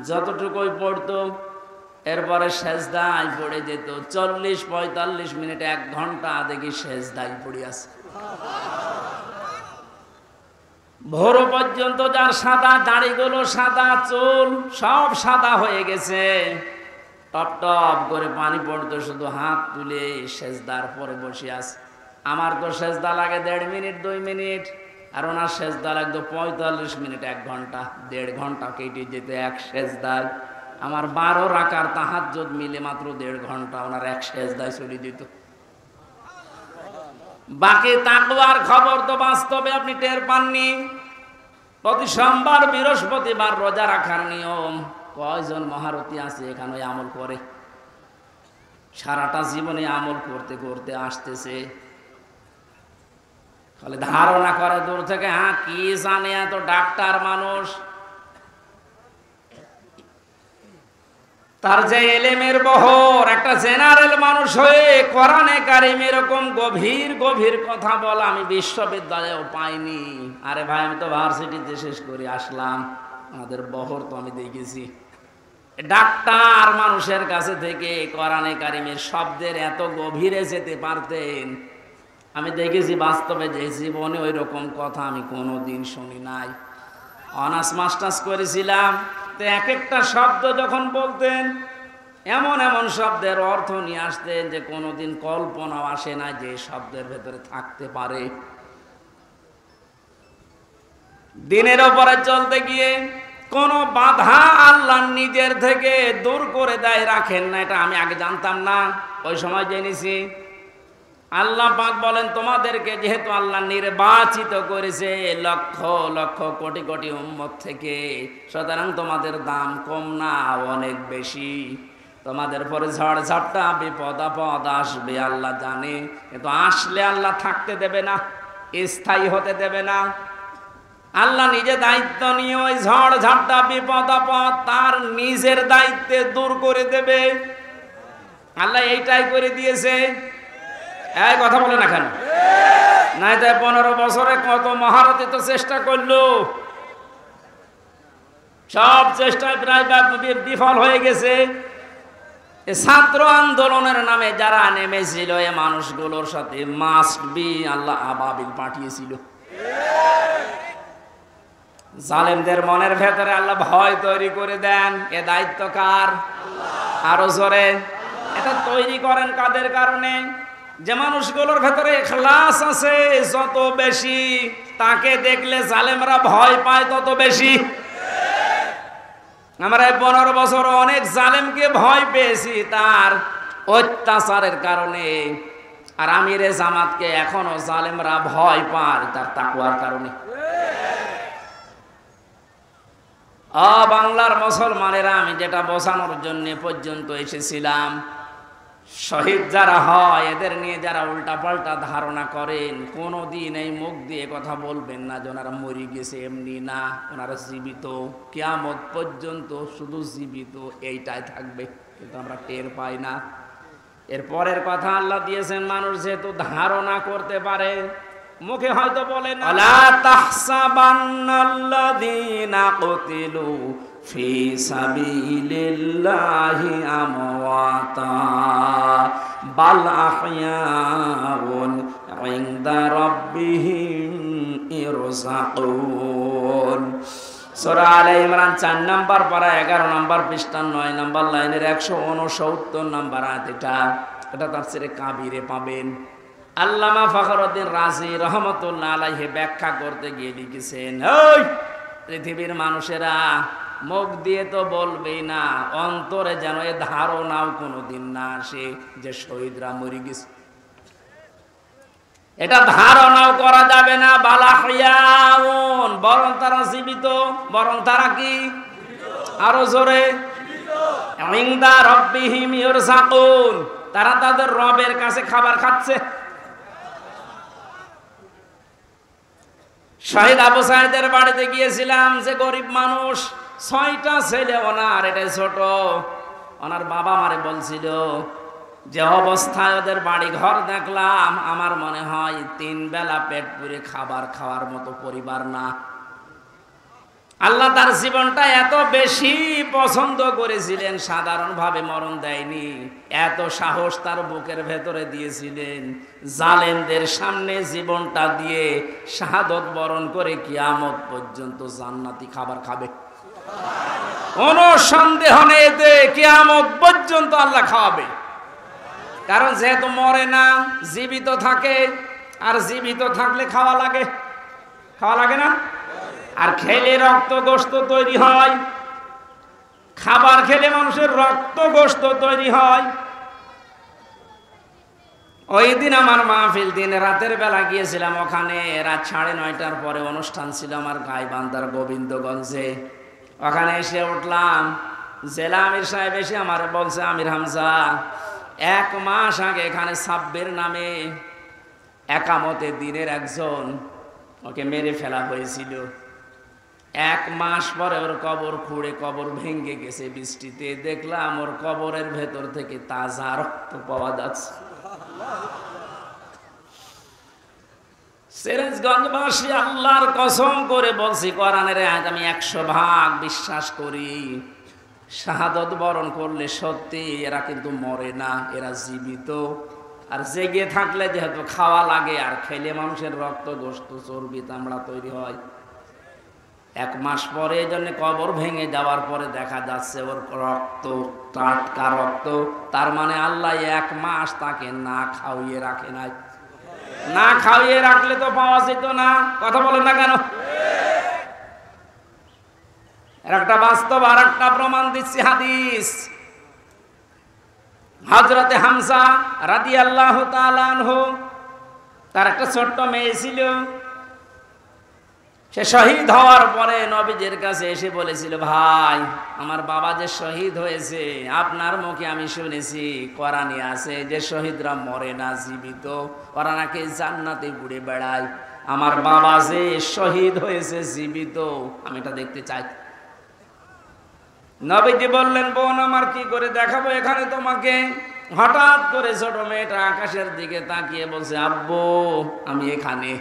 [SPEAKER 1] যতটুকুই পড়তো এরপরে সেজদায় পড়ে যেত। 40-45 মিনিট, 1 ঘন্টা দেখি সেজদায় পড়ে আছে। ভোর পর্যন্ত যার সাদা দাড়িগুলো, সাদা চুল সব সাদা হয়ে গেছে, টপ টপ করে পানি পড়তো, শুধু হাত তুলে সেজদার পরে বসে আছে। আমার তো সেজদা লাগে 1.5 মিনিট, 2 মিনিট, আর ওনার সেজদা লাগতো 45 মিনিট, 1 ঘন্টা। 1.5 ঘন্টা কেটে যেত এক সেজদায়। আমার 12 রাকাত তাহাজ্জুদ মিলে মাত্র 1.5 ঘন্টা ওনার এক সেজদায় চলে যেত। বাকি তাকওয়ার খবর তো বাস্তবে আপনি টের পাননি। প্রতি সোমবার, বৃহস্পতিবার রোজা রাখার নিয়ম। কয়জন মহারথী আছে এখানে আমল করে? সারাটা জীবনে আমল করতে করতে আসতেছে, খালি ধারণা করে দূর থেকে, হ্যাঁ কি জানে, এত ডাক্তার মানুষ। তার যে এলেমের বহর, একটা জেনারেল মানুষ হয়ে কোরআনে কারিম এরকম গভীর গভীর কথা বলা আমি বিশ্ববিদ্যালয়েও পাইনি। আরে ভাই, আমি তো ভার্সিটিতে শেষ করে আসলাম, আমাদের বহর তো আমি দেখেছি। ডাক্তার মানুষের কাছে থেকে কোরআনে কারিমের শব্দের এত গভীরে যেতে পারতেন আমি দেখেছি বাস্তবে, যে জীবনে ওই রকম কথা আমি কোনোদিন শুনি নাই। অনার্স মাস্টার্স করেছিলাম, তো এক একটা শব্দ যখন বলতেন এমন এমন শব্দের অর্থ নিয়ে আসতেন যে কোনোদিন কল্পনাও আসে না যে শব্দের ভেতরে থাকতে পারে। দিনের ওপরে চলতে গিয়ে কোন বাধা আল্লাহ নিজের থেকে দূর করে দেয়, রাখেন না। এটা আমি আগে জানতাম না, ওই সময় জেনেছি। আল্লাহ পাক বলেন, তোমাদেরকে যেহেতু আল্লাহ নির্বাচিত করেছে লক্ষ লক্ষ কোটি কোটি উম্মত থেকে, সুতরাং তোমাদের দাম কম না, অনেক বেশি। তোমাদের পরে ঝড় ঝাপটা বিপদ আপদ আসবে আল্লাহ জানে, কিন্তু আসলে আল্লাহ থাকতে দেবে না, স্থায়ী হতে দেবে না। আল্লাহ নিজে দায়িত্ব নিয়ে ওই ঝড় ঝাপটা বিপদ আপদ তার নিজের দায়িত্বে দূর করে দেবে। আল্লাহ এইটাই করে দিয়েছে। এই কথা বলে না কেন? নাই তাই 15 বছরে কত মহারথী তো চেষ্টা করলো, সব চেষ্টায় প্রায় বিফল হয়ে গেছে। ছাত্র আন্দোলনের নামে যারা নেমেছিল এ মানুষগুলোর সাথে মাস্ট বি আল্লাহ আবাবিল পাঠিয়েছিল। জালেমদের মনের ভেতরে আল্লাহ ভয় তৈরি করে দেন। এ দায়িত্ব কার? আরো জোরে। এটা তৈরি করেন কাদের কারণে? যে মানুষগুলোর ভেতরে ইখলাস আছে যত বেশি, তাকে দেখলে জালেমরা ভয় পায় তত বেশি। আমরা 15 বছর অনেক জালেমকে ভয় পেয়েছি তার অত্যাচারের কারণে, আর আমিরে জামাতকে এখনো জালেমরা ভয় পায় তার তাকওয়ার কারণে। বাংলার মুসলমানেরা, আমি যেটা বোঝানোর জন্য পর্যন্ত এসেছিলাম, শহীদ যারা হয় এদের নিয়ে যারা উল্টাপাল্টা ধারণা করেন, কোনোদিন এই মুখ দিয়ে কথা বলবেন না যে ওনারা মরে গেছে, এমনি না, ওনারা জীবিত, কিয়ামত পর্যন্ত শুধু জীবিত এইটাই থাকবে, কিন্তু আমরা টের পাই না। এর পরের কথা আল্লাহ দিয়েছেন, মানুষ যেহেতু ধারণা করতে পারে, মুখে হয়তো বলে না, লা তাহসাবান্নাল্লাযীনা কুতিলু ফি সাবিলিল্লাহি আমওয়াতা বাল আহইয়াউন ইনদা রাব্বিহিম ইরযাকুন। সূরা আলে ইমরান 4 নম্বর পারা 11 নম্বর পৃষ্ঠা 9 নম্বর লাইনের 169 নম্বর আয়াত। এটা তাফসীরে কাবীরে পাবেন। আল্লামা ফখরুদ্দিন রাজি রহমতুল্লাহ আলাইহি ব্যাখ্যা করতে গিয়ে লিখেছেন, ওই পৃথিবীর মানুষেরা মুখ দিয়ে তো বলবেই না, অন্তরে যেন এ ধারণাও কোনোদিন না আসে যে শহীদরা মরে গেছে। এটা ধারণাও করা যাবে না। বালাহিয়াউন, বরং তারা জীবিত, বরং তারা কি? আরো জোরে। ইনদা রাব্বিহিম ইরযাকুন, তারা তাদের রবের কাছে খাবার খাচ্ছে। শহীদ আবু সাঈদের বাড়িতে গিয়েছিলাম, যে গরিব মানুষ, 6টা ছেলে ওনার, এটাই ছোট। ওনার বাবা মারে বলছিল যে অবস্থায় ওদের বাড়ি ঘর দেখলাম, আমার মনে হয় 3 বেলা পেট পুরে খাবার খাওয়ার মতো পরিবার না। আল্লাহ তার জীবনটা এত বেশি পছন্দ করেছিলেন, সাধারণভাবে মরণ দেয়নি, এত সাহস তার বুকের ভেতরে দিয়েছিলেন, জালেমদের সামনে জীবনটা দিয়ে শাহাদত বরণ করে কিয়ামত পর্যন্ত জান্নাতি খাবার খাবে। কোনো সন্দেহ নেই যে কিয়ামত পর্যন্ত আল্লাহ খাওয়াবে। কারণ যেহেতু মরে না, জীবিত থাকে, আর জীবিত থাকলে খাওয়া লাগে, খাওয়া লাগে না? আর খেলে রক্ত গোশত তৈরি হয়, খাবার খেলে মানুষের রক্ত গোশত তৈরি হয়। ওই দিন আমার মাহফিল, দিন রাতের বেলা গিয়েছিলাম ওখানে, রাত 9:30টার পরে অনুষ্ঠান ছিল আমার গাইবান্ধার গোবিন্দগঞ্জে। ওখানে এসে উঠলাম, জেলা আমির সাহেব এসে আমার বলছে, আমির হামজা, 1 মাস আগে এখানে সাব্বির নামে একামতে দিনের একজন, ওকে মেরে ফেলা হয়েছিল। 1 মাস পরে ওর কবর খুঁড়ে কবর ভেঙে গেছে বৃষ্টিতে, দেখলাম ওর কবরের ভেতর থেকে তাজা রক্ত পাওয়া যাচ্ছে। সিরাজগঞ্জবাসী, আল্লাহর কসম করে বলছি, কোরআনের আয়াত আমি 100% বিশ্বাস করি, শাহাদত বরণ করলে সত্যি এরা কিন্তু মরে না, এরা জীবিত। আর জেগে থাকলে যেহেতু খাওয়া লাগে, আর খেলে মানুষের রক্ত গোশত চর্বি চামড়া তৈরি হয়। 1 মাস পরে এই জন্য কবর ভেঙে যাওয়ার পরে দেখা যাচ্ছে ওর রক্ত, টাটকা রক্ত। তার মানে আল্লাহ 1 মাস তাকে না খাওয়িয়ে রাখে নাই। না খাওয়িয়ে রাখলে তো পাওয়া যেত না। কথা বলেন না কেন? এর একটা বাস্তব আর একটা প্রমাণ দিচ্ছি হাদিস। হযরতে হামজা রাদিয়াল্লাহু তাআলা আনহু, তার একটা ছোট্ট মেয়ে ছিল। সে শহীদ হওয়ার পরে নবীজির কাছে এসে বলেছিল, ভাই আমার বাবা যে শহীদ হয়েছে, আপনার মুখে আমি শুনেছি, কোরআনে আছে যে শহীদরা মরে না, জীবিত, ওরা নাকি জান্নাতে ঘুরে বেড়ায়। আমার বাবা যে শহীদ হয়েছে জীবিত, আমি এটা দেখতে চাই। নবীজি বললেন, বোন আমার কি করে দেখাবো এখানে তোমাকে? হঠাৎ করে ছোট মেয়েটা আকাশের দিকে তাকিয়ে বলছে, আব্বু আমি এখানে।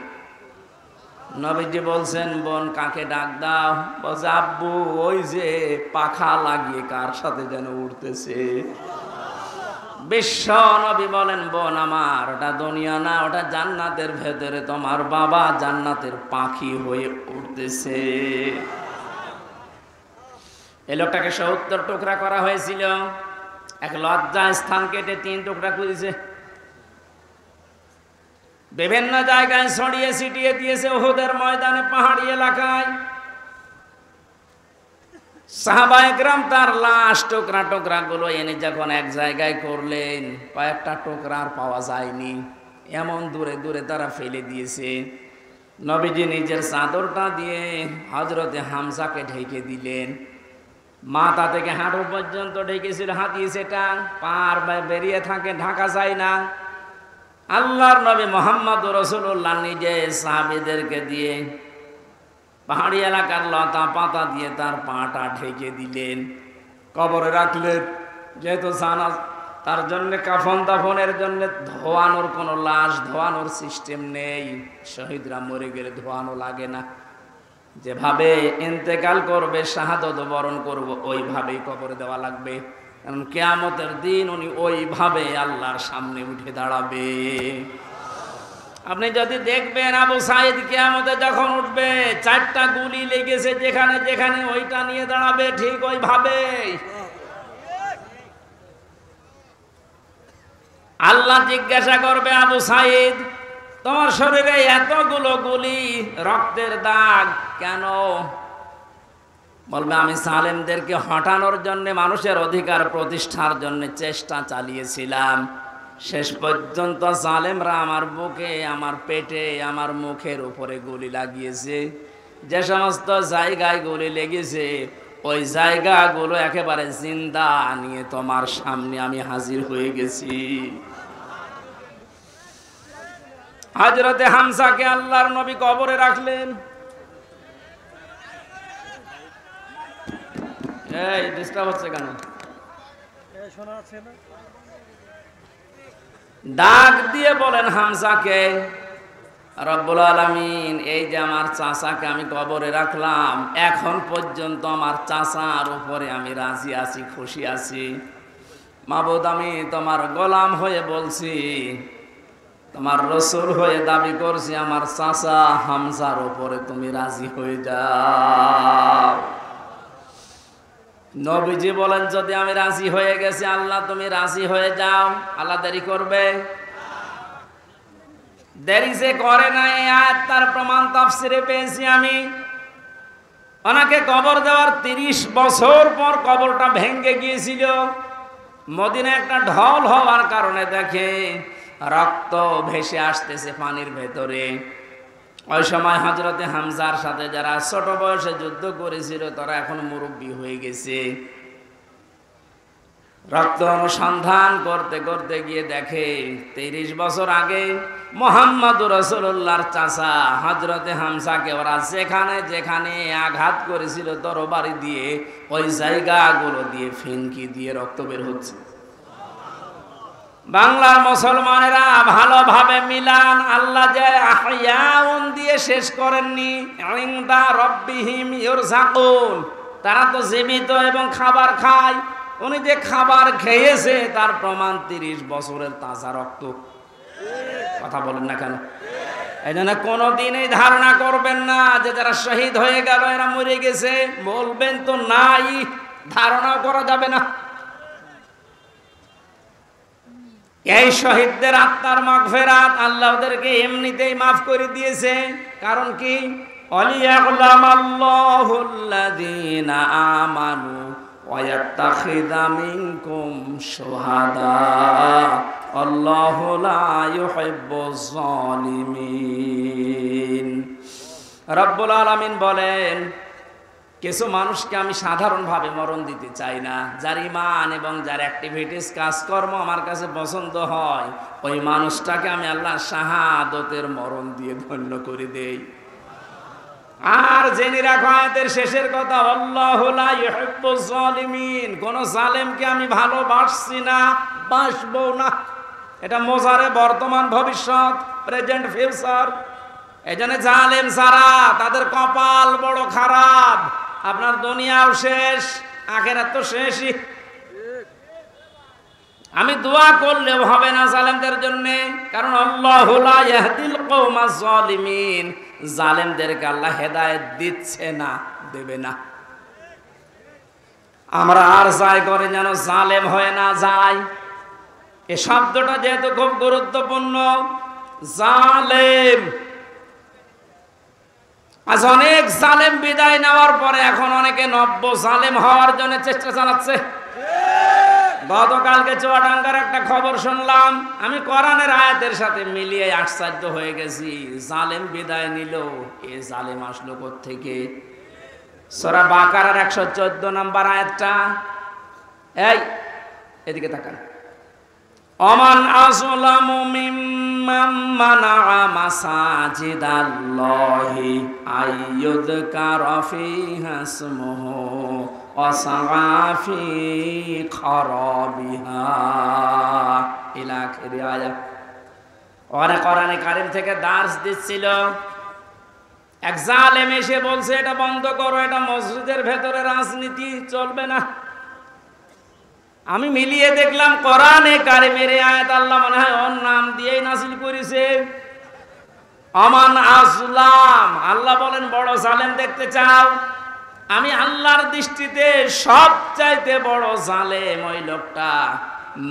[SPEAKER 1] নবীজি বলছেন, বোন কাকে ডাক দাও? বলছে, আব্বু ওই যে পাখা লাগিয়ে কার সাথে যেন উঠতেছে। বিশ্ব নবী বলেন, বোন আমার ওটা দুনিয়া না, ওটা জান্নাতের ভেতরে তোমার বাবা জান্নাতের পাখি হয়ে উঠতেছে। এই লোকটাকে 70 টুকরা করা হয়েছিল। এক লজ্জা স্থান কেটে 3 টুকরা করেছে। বিভিন্ন জায়গায় ছড়িয়ে ছিটিয়ে দিয়েছে, উহুদের ময়দানে, পাহাড়ি এলাকায়। সাহাবায়ে কেরাম তার লাশ টুকরা টুকরা গুলো এনে যখন এক জায়গায় করলেন, কয়েকটা টুকরা আর পাওয়া যায়নি, এমন দূরে দূরে তারা ফেলে দিয়েছে। নবীজি নিজের চাদরটা দিয়ে হযরতে হামজাকে ঢেকে দিলেন। মাথা থেকে হাঁটু পর্যন্ত ঢেকেছিল, হাতিয়ে সেটা পার বেরিয়ে থাকে, ঢাকা যায় না। আল্লাহর নবী মুহাম্মদ রাসূলুল্লাহ নিজে সাহাবীদেরকে দিয়ে পাহাড়ি এলাকার লতা পাতা দিয়ে তার পাটা ঢেকে দিলেন, কবরে রাখলেন। যেহেতু জানা তার জন্য কাফন দাফনের জন্য ধোয়ানোর কোনো লাশ ধোয়ানোর সিস্টেম নেই, শহীদরা মরে গেলে ধোয়ানো লাগে না। যেভাবে ইন্তেকাল করবে, শাহাদত বরণ করব, ওইভাবেই কবরে দেওয়া লাগবে। কারণ কিয়ামতের দিন উনি ওইভাবে আল্লাহর সামনে উঠে দাঁড়াবে। আপনি যদি দেখবেন আবু সাঈদ কিয়ামতে যখন উঠবে, 4টা গুলি লেগেছে যেখানে যেখানে, ওইটা নিয়ে দাঁড়াবে ঠিক ওইভাবে। আল্লাহ জিজ্ঞাসা করবে, আবু সাঈদ তোমার শরীরে এতগুলো গুলি, রক্তের দাগ কেন? বলবে, আমি জালেমদেরকে হটানোর জন্য, মানুষের অধিকার প্রতিষ্ঠার জন্য চেষ্টা চালিয়েছিলাম। শেষ পর্যন্ত জালেমরা আমার বুকে, আমার পেটে, আমার মুখের উপরে গুলি লাগিয়েছে। যে সমস্ত জায়গায় গুলি লেগেছে, ওই জায়গাগুলো একেবারে জিন্দা নিয়ে তোমার সামনে আমি হাজির হয়ে গেছি। হযরতে হামজাকে আল্লাহর নবী কবরে রাখলেন। এই ডিস্টার্ব হচ্ছে কেন? ডাক দিয়ে বলেন হামজাকে, রব্বুল আলামিন এই যে আমার চাচাকে আমি কবরে রাখলাম, এখন পর্যন্ত আমার চাচার উপরে আমি রাজি আছি, খুশি আছি। মাবুদ আমি তোমার গোলাম হয়ে বলছি, তোমার রাসূল হয়ে দাবি করছি, আমার চাচা হামজার উপরে তুমি রাজি হয়ে যাও। নবীজি বলেন, যদি আমি রাজি হয়ে গেছি, আল্লাহ তুমি রাজি হয়ে যাও, আল্লাহ দেরি করবে? দেরি যে করে না, এই আয়াত তার প্রমাণ তাফসিরে পেয়েছি আমি। ওনাকে কবর দেওয়ার 30 বছর পর কবরটা ভেঙে গিয়েছিল। মদিনায় একটা ঢল হওয়ার কারণে দেখে রক্ত ভেসে আসতেছে পানির ভেতরে। ওই সময় হযরতে হামজার সাথে যারা ছোট বয়সে যুদ্ধ করেছিল, তারা এখন মুরব্বী হয়ে গেছে। রক্ত অনুসন্ধান করতে করতে গিয়ে দেখে 30 বছর আগে মুহাম্মদুর রাসূলুল্লাহর চাচা হযরতে হামজাকে ওরা যেখানে যেখানে আঘাত করেছিল তরবারি দিয়ে, ওই জায়গাগুলো দিয়ে ফিনকি দিয়ে রক্ত বের হচ্ছে। বাংলার মুসলমানেরা ভালোভাবে মিলান, আল্লাহ যে আহইয়াউন দিয়ে শেষ করেননি, ইনদা রাব্বিহিম ইরযাকুন, তারা তো জীবিত এবং খাবার খায়। উনি যে খাবার খেয়েছে তার প্রমাণ 30 বছরের তাজা রক্ত। কথা বলেন না কেন? এই জন্য কোনোদিনই ধারণা করবেন না যে যারা শহীদ হয়ে গেল এরা মরে গেছে, বলবেন তো নাই, ধারণা করা যাবে না। এই শহীদদের আত্মার মাগফিরাত আল্লাহ ওদেরকে এমনিতেই মাফ করে দিয়েছে। কারণ কি? ওয়ালিয়ালামাল্লাহুল্লাযীনা আমানু ওয়া ইয়াত্তাখিযা মিনকুম শুহাদা আল্লাহু লা ইউহিব্বুজ জালিমিন। রব্বুল আলামিন বলেন, কিছু মানুষকে আমি সাধারণভাবে মরণ দিতে চাই না। যার ঈমান এবং যার অ্যাক্টিভিটিস কাজকর্ম আমার কাছে পছন্দ হয়, ওই মানুষটাকে আমি আল্লাহ শাহাদতের মরণ দিয়ে ধন্য করে দেই। আর জেনে রাখো আয়াতের শেষের কথা, আল্লাহু লা ইউহিব্বুজ জালিমিন। কোন জালেমকে আমি ভালোবাসছি না, বাসবো না। এটা মোজারে বর্তমান ভবিষ্যৎ, প্রেজেন্ট ফিউচার। এজন্য জালেম সারা তাদের কপাল বড় খারাপ। আপনার দুনিয়াও শেষ, আখিরাত তো শেষই। আমি দোয়া করলেও হবে না জালেমদের জন্য, কারণ আল্লাহু লা ইয়াহদিল কওমাজ জালিমিন। জালেমদেরকে আল্লাহ হেদায়েত দিচ্ছে না, দেবে না। আমরা আর যাই করে যেন জালেম হয়ে না যায়। এই শব্দটা যেহেতু খুব গুরুত্বপূর্ণ, জালেম। আজ অনেক জালেম বিদায় নেওয়ার পরে এখন অনেকে নব্য জালেম হওয়ার জন্য চেষ্টা চালাচ্ছে। গতকালকে চুয়াডাঙ্গার একটা খবর শুনলাম, আমি কোরআনের আয়াতের সাথে মিলিয়ে আশ্চর্য হয়ে গেছি। জালেম বিদায় নিল, এ জালেম আসলো কোত্থেকে? সূরা বাকারার 114 নম্বর আয়াতটা। এই এদিকে তাকান। অমান আযলামু মিম্মান মানাআ মাসাজিদাল্লাহি আইয়ুযকারা ফীহা ইসমুহু ওয়া সাআ ফী খারাবিহা ইলা আখির আয়াত। ওরা কোরআনে কারীম থেকে দার্স দিচ্ছিল, এক জালেম এসে বলছে এটা বন্ধ করো, এটা মসজিদের ভেতরে রাজনীতি চলবে না। আমি মিলিয়ে দেখলাম কোরআনে কারিমের আয়াত আল্লাহ মনে হয় ওর নাম দিয়েই নাযিল করেছে। আমান আসলাম, আল্লাহ বলেন বড় জালেম দেখতে চাও? আমি আল্লাহর দৃষ্টিতে সবচাইতে বড় জালেম ওই লোকটা,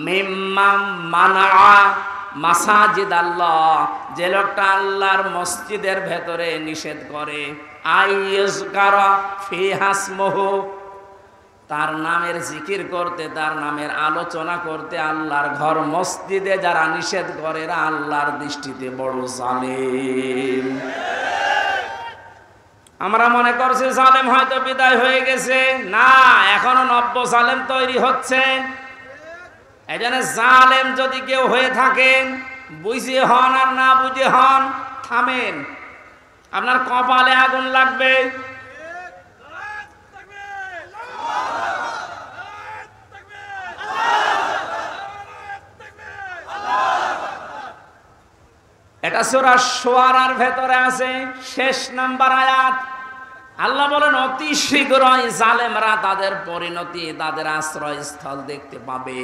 [SPEAKER 1] মিম্মাম মানাআ মাসাজিদ আল্লাহ, যে লোকটা আল্লাহর মসজিদের ভেতরে নিষেধ করে, আইয়ুযকারা ফীহা ইসমুহু, তার নামের জিকির করতে, তার নামের আলোচনা করতে আল্লাহর ঘর মসজিদে যারা নিষেধ করে এরা আল্লাহর দৃষ্টিতে বড় জালেম। আমরা মনে করছি জালেম হয়তো বিদায় হয়ে গেছে, না, এখনো নব্য জালেম তৈরি হচ্ছে। এজন্য জালেম যদি কেউ হয়ে থাকেন, বুঝে হন আর না বুঝে হন, থামেন, আপনার কপালে আগুন লাগবে। এটা সূরা শুআরার ভেতরে আছে, শেষ নাম্বার আয়াত। আল্লাহ বলেন অতি শীঘ্রই জালেমরা তাদের পরিণতি, তাদের আশ্রয়স্থল দেখতে পাবে।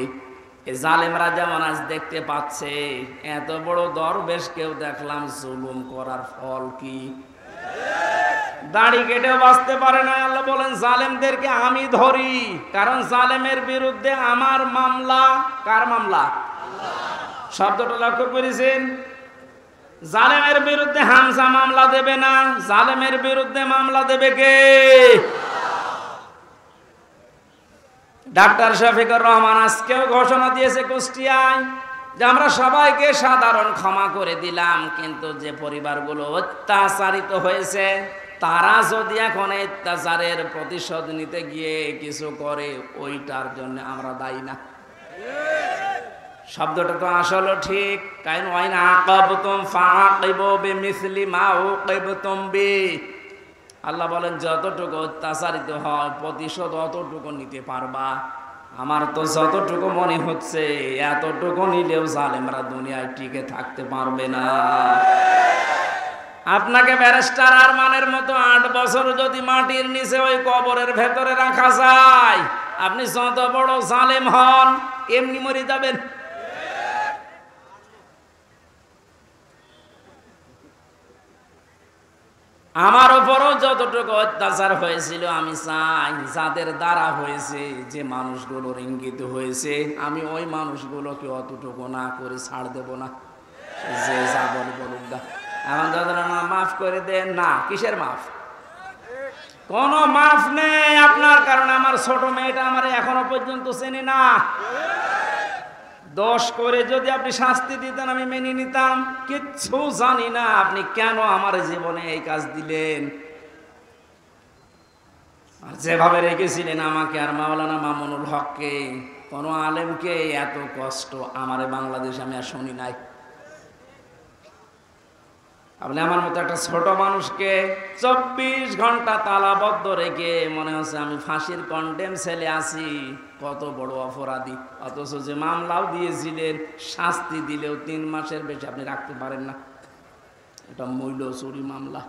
[SPEAKER 1] এই জালেমরা যেমন আজ দেখতে পাচ্ছে, এত বড় দরবেশ কেউ দেখলাম জুলুম করার ফল কি? দাড়ি কেটেও বাঁচতে পারে না। আল্লাহ বলেন জালেমদেরকে আমি ধরি, কারণ জালেমের বিরুদ্ধে আমার মামলা। কার মামলা? শব্দটা লক্ষ্য করেছেন? জালেমের বিরুদ্ধে হামজা মামলা দেবে না, জালেমের বিরুদ্ধে মামলা দেবে কে? ডাক্তার শফিকুর রহমান আজকেও ঘোষণা দিয়েছে কুষ্টিয়ায় যে আমরা সবাইকে সাধারণ ক্ষমা করে দিলাম, কিন্তু যে পরিবারগুলো অত্যাচারিত হয়েছে তারা যদি এখন অত্যাচারের প্রতিশোধ নিতে গিয়ে কিছু করে, ওইটার জন্য আমরা দায়ী না। শব্দটা তো আসলে ঠিক, কারণ ওয়াইন আকাবতুম ফাআকিবু বিমিসলি মা উকিবতুম বি। আল্লাহ বলেন যতটুকু অত্যাচারিত হয় প্রতিশোধ অতটুকু নিতে পারবা। আমার তো যতটুকু মনে হচ্ছে এতটুকু নিলেও জালেমরা দুনিয়ায় টিকে থাকতে পারবে না। আপনাকে ব্যারিস্টার আরমানের মতো 8 বছর যদি মাটির নিচে ওই কবরের ভেতরে রাখা যায়, আপনি যত বড় জালেম হন এমনি মরে যাবেন। আমার উপরও যতটুকু অত্যাচার হয়েছিল আমি চাই যাদের দ্বারা হয়েছে, যে মানুষগুলোর ইঙ্গিত হয়েছে, আমি ওই মানুষগুলোকে অতটুকু না করে ছাড় দেব না। যে যা বলে বলুক গা, এখন যাদের মাফ করে দেন না, কিসের মাফ? কোনো মাফ নেই আপনার কারণে। আমার ছোট মেয়েটা আমার এখনো পর্যন্ত চেনে না। দোষ করে যদি আপনি শাস্তি দিতেন আমি মেনে নিতাম, কিচ্ছু জানি না আপনি কেন আমার জীবনে এই কাজ দিলেন। আর যেভাবে রেখেছিলেন আমাকে আর মাওলানা মামুনুল হককে, কোনো আলেমকে এত কষ্ট আমার বাংলাদেশে আমি আর শুনি নাই। আপনি আমার মতো একটা ছোট মানুষকে 24 ঘন্টা তালাবদ্ধ রেখে মনে হচ্ছে আমি ফাঁসির কন্ডেম ছেলে আছি, কত বড় অপরাধী। অথচ যে মামলাও দিয়েছিলেন, শাস্তি দিলেও 3 মাসের বেশি আপনি রাখতে পারেন না। এটা মূল্য চুরি মামলা।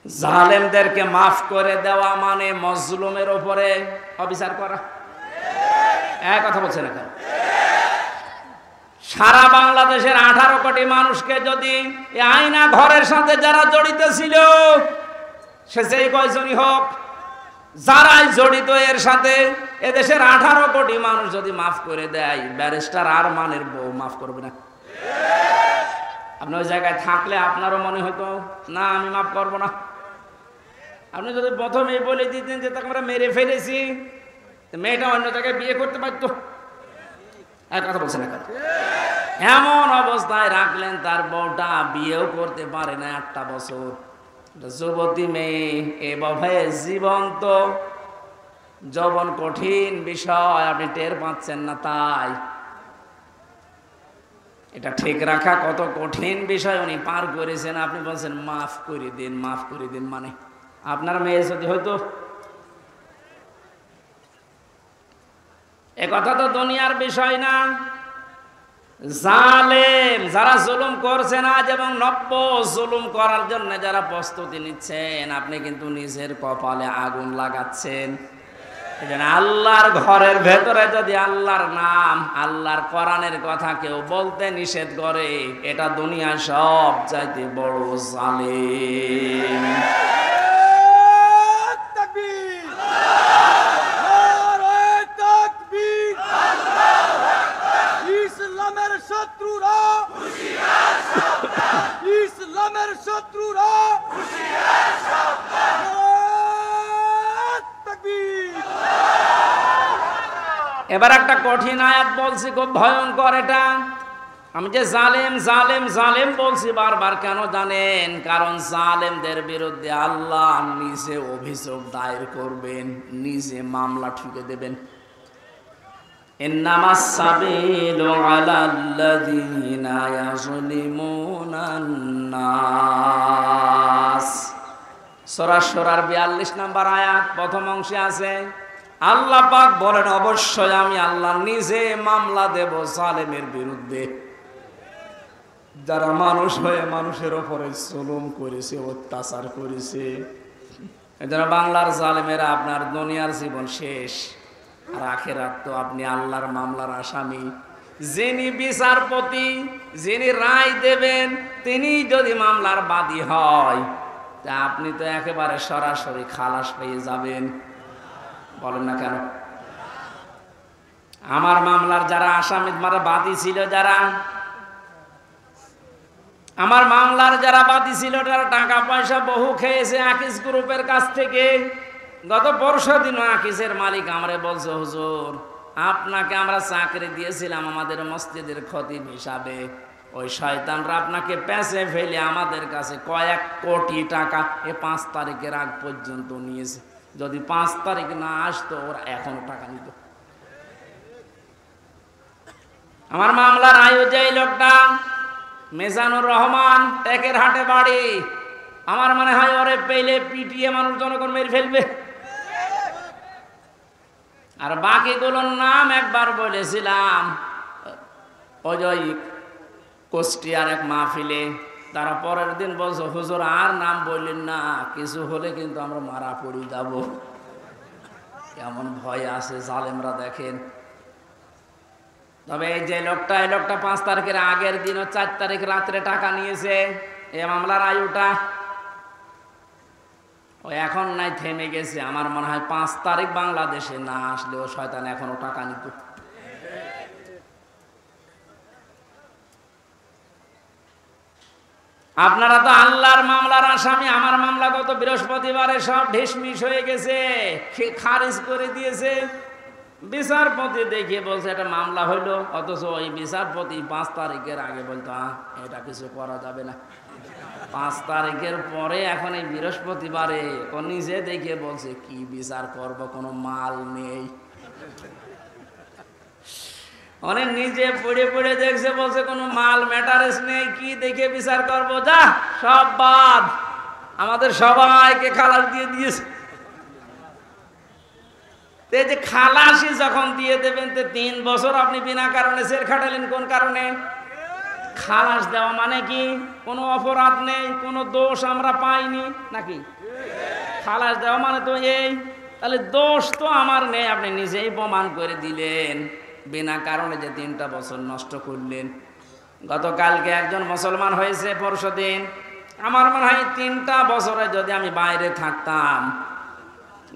[SPEAKER 1] জালেমদেরকে মাফ করে দেওয়া মানে মজলুমের উপরে অবিচার করা। এক কথা বলছেন এখন। সারা বাংলাদেশের 18 কোটি মানুষকে যদি এই আয়না ঘরের সাথে যারা জড়িত ছিল, সে যেই কয়জনই হোক, যারাই জড়িত এর সাথে, এদেশের 18 কোটি মানুষ যদি মাফ করে দেয়, ব্যারিস্টার আর মানের বউ মাফ করবে না। আপনি ওই জায়গায় থাকলে আপনারও মনে হতো না আমি মাফ করবো না। আপনি যদি প্রথমেই বলে দিতেন যে তাকে আমরা মেরে ফেলেছি, মেয়েটা অন্য জায়গায় বিয়ে করতে পারতো। এক কথা বলছেন এখন। এমন অবস্থায় রাখলেন তার বউটা বিয়েও করতে পারে না 8টা বছর। যুবতী মেয়ে এভাবে জীবন্ত যৌবন কঠিন বিষয়, আপনি টের পাচ্ছেন না। তাই এটা ঠিক রাখা কত কঠিন বিষয় উনি পার করেছেন। আপনি বলছেন মাফ করে দিন, মাফ করে দিন। মানে আপনার মেয়ে যদি হয়তো, এ কথা তো দুনিয়ার বিষয় না। জালেম যারা জুলুম করছেন আজ এবং নব্য জুলুম করার জন্য যারা প্রস্তুতি নিচ্ছেন, আপনি কিন্তু নিজের কপালে আগুন লাগাচ্ছেন। এজন্য আল্লাহর ঘরের ভেতরে যদি আল্লাহর নাম, আল্লাহর কোরআনের কথা কেউ বলতে নিষেধ করে, এটা দুনিয়া সব চাইতে বড় জালেম। এবার একটা কঠিন আয়াত বলছি, খুব ভয়ঙ্কর। এটা আমি যে জালেম জালেম জালেম বলছি বারবার, কেন জানেন? কারণ জালেমদের বিরুদ্ধে আল্লাহ নিজে অভিযোগ দায়ের করবেন, নিজে মামলা ঠুকে দেবেন। ইন্নামাস সাবিলু আলাল্লাযীনা ইয়াযলিমুনান নাস। সূরা শুরার 42 নম্বর আয়াত প্রথম অংশে আছে, আল্লাহ পাক বলেন অবশ্যই আমি আল্লাহ নিজে মামলা দেব জালেমের বিরুদ্ধে, যারা মানুষ হয়ে মানুষের উপরে জুলুম করেছে, অত্যাচার করেছে। এজন্য বাংলার জালেমেরা আপনার দুনিয়ার জীবন শেষ, আর আখেরাত তো আপনি আল্লাহর মামলার আসামি। যিনি বিচারপতি, যিনি রায় দেবেন, তিনি যদি মামলার বাদী হয়, তা আপনি তো একেবারে সরাসরি খালাস পেয়ে যাবেন। বলেন না কেন? আমার মামলার যারা আসামি, যারা বাদী ছিল, যারা আমার মামলার যারা বাদী ছিল, তারা টাকা পয়সা বহু খেয়েছে আকিস গ্রুপের কাছ থেকে। গত পরশু দিন আকিসের মালিক আমারে বলছে, হুজুর আপনাকে আমরা চাকরি দিয়েছিলাম আমাদের মসজিদের খতিব হিসাবে, ওই শয়তানরা আপনাকে পেঁচে ফেলে আমাদের কাছে কয়েক কোটি টাকা 5 তারিখের আগ পর্যন্ত নিয়েছে। যদি 5 তারিখ না আসতো ওরা এখনো টাকা নিত। আমার মামলার আয়োজক লোকটা মেজানুর রহমান, টেকের হাটে বাড়ি। আমার মনে হয় ওরে পেলে পিটিয়ে মানুষ জনগণ মেরে ফেলবে। আর বাকিগুলোর নাম একবার বলেছিলাম ওই কুষ্টিয়ার এক মাহফিলে, তারা পরের দিন বলছে হুজুর আর নাম বললেন না, কিছু হলে কিন্তু আমরা মারা পড়ে যাব। কেমন ভয় আছে জালেমরা দেখেন। তবে এই যে লোকটা, এই লোকটা 5 তারিখের আগের দিন ও 4 তারিখ রাত্রে টাকা নিয়েছে, এই মামলার আয়ুটা ও এখন নাই থেমে গেছে। আমার মনে হয় 5 তারিখ বাংলাদেশে না আসলেও শয়তান এখনো টাকা নিত। আপনারা তো আল্লাহর মামলার আসামি, আমার মামলা গত বৃহস্পতিবারে সব ঢিসমিস হয়ে গেছে, খারিজ করে দিয়েছে। বিচারপতি দেখিয়ে বলছে এটা মামলা হইলো, অথচ ওই বিচারপতি 5 তারিখের আগে বলতো এটা কিছু করা যাবে না। 5 তারিখের পরে এখন এই বৃহস্পতিবারে ও নিজে দেখিয়ে বলছে কি বিচার করব, কোনো মাল নেই। অনেক নিজে পড়ে পড়ে দেখছে, বলছে কোনো মাল ম্যাটারেস নেই, কি দেখে বিচার করব, যা সব বাদ। আমাদের সবাইকে খালাস দিয়ে দিয়েছে। এই যে খালাসি যখন দিয়ে দেবেন, 3 বছর আপনি বিনা কারণে জেল খাটালেন, কোন কারণে? খালাস দেওয়া মানে কি কোনো অপরাধ নেই, কোনো দোষ আমরা পাইনি নাকি? খালাস দেওয়া মানে তো এই, তাহলে দোষ তো আমার নেই, আপনি নিজেই প্রমাণ করে দিলেন বিনা কারণে যে 3টা বছর নষ্ট করলেন। গতকালকে একজন মুসলমান হয়েছে পরশুদিন। আমার মনে হয় 3টা বছরে যদি আমি বাইরে থাকতাম,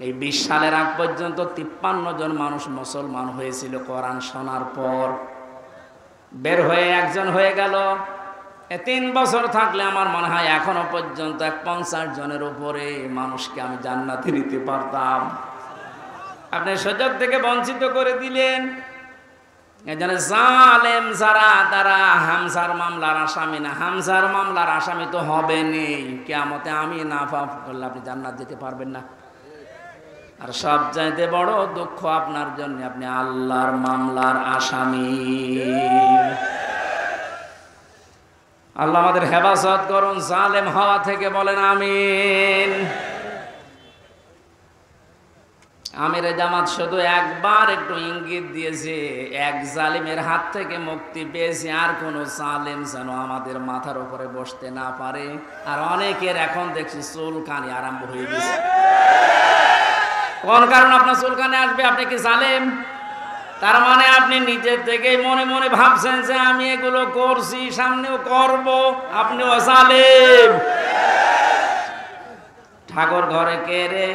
[SPEAKER 1] এই 20 সালের আগ পর্যন্ত 53 জন মানুষ মুসলমান হয়েছিল কোরআন শোনার পর। বের হয়ে একজন হয়ে গেল। 3 বছর থাকলে আমার মনে হয় এখনো পর্যন্ত 50 জনের উপরে মানুষকে আমি জান্নাতে নিতে পারতাম। আপনি সুযোগ থেকে বঞ্চিত করে দিলেন। এজন্য জালেম যারা, তারা হামজার মামলার আসামি না। হামজার মামলার আসামি তো হবেনই, কিয়ামতে আমি না পাপ করলে আপনি জান্নাত যেতে পারবেন না। আর সবচাইতে বড় দুঃখ আপনার জন্য, আপনি আল্লাহর মামলার আসামি। আল্লাহ আমাদের হেফাজত করুন জালেম হওয়া থেকে, বলেন আমিন। আমিরে জামাত শুধু একবার একটু ইঙ্গিত দিয়েছে, এক জালিমের হাত থেকে মুক্তি পেয়েছে, আর কোন জালিম যেন আমাদের মাথার উপরে বসতে না পারে। আর অনেকের এখন দেখছি চুলকানি আরম্ভ হয়ে গেছে। কোন কারণ আপনার চুলকানি আসবে? আপনি কি জালেম? তার মানে আপনি নিজের থেকেই মনে মনে ভাবছেন যে আমি এগুলো করছি, সামনেও করব। আপনিও জালেম। ঠাকুর ঘরে কে রে?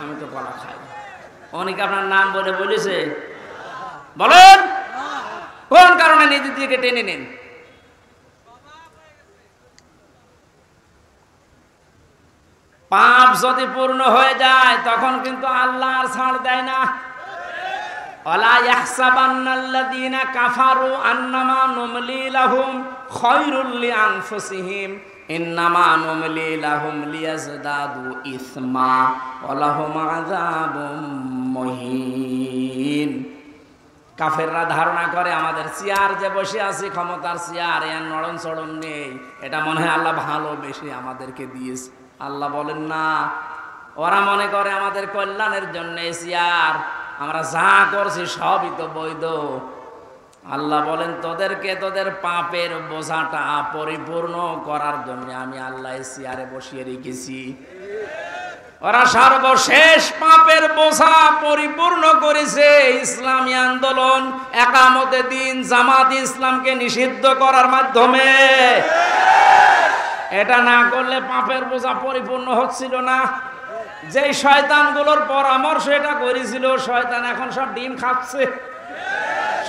[SPEAKER 1] আমি তো কলা খাই। অনেকে আপনার নাম বলে বলেছে, বলেন কোন কারণে নিজের দিকে টেনে নেন? পাপ যদি পূর্ণ হয়ে যায় তখন কিন্তু আল্লাহ আর ছাড় দেয় না। ওয়ালা ইয়াহসাবান্নাল্লাযীনা কাফারু আন্নামা নুমলি লাহুম খায়রুল লিআনফুসিহিম ইন্নামা নুমলি লাহুম লিয়াজদাদু ইসমা ওয়া লাহুম আযাবুম মুহিন। কাফেররা ধারণা করে আমাদের চেয়ার যে বসে আছি, ক্ষমতার চেয়ার, এর নড়ন চড়ন নেই, এটা মনে হয় আল্লাহ ভালোবেসে আমাদেরকে দিয়েছে। আল্লাহ বলেন না, ওরা মনে করে আমাদের কল্যাণের জন্য চেয়ার, আমরা যা করছি সবই তো বৈধ। আল্লাহ বলেন তোদেরকে তোদের পাপের বোঝাটা পরিপূর্ণ করার জন্য আমি আল্লাহ চেয়ারে বসিয়ে রেখেছি। ওরা সর্বশেষ পাপের বোঝা পরিপূর্ণ করেছে ইসলামী আন্দোলন, একামতে দিন, জামাত ইসলামকে নিষিদ্ধ করার মাধ্যমে। এটা না করলে পাপের বোঝা পরিপূর্ণ হচ্ছিল না। যে শয়তানগুলোর পরামর্শ এটা করেছিল, শয়তান এখন সব ডিম খাচ্ছে,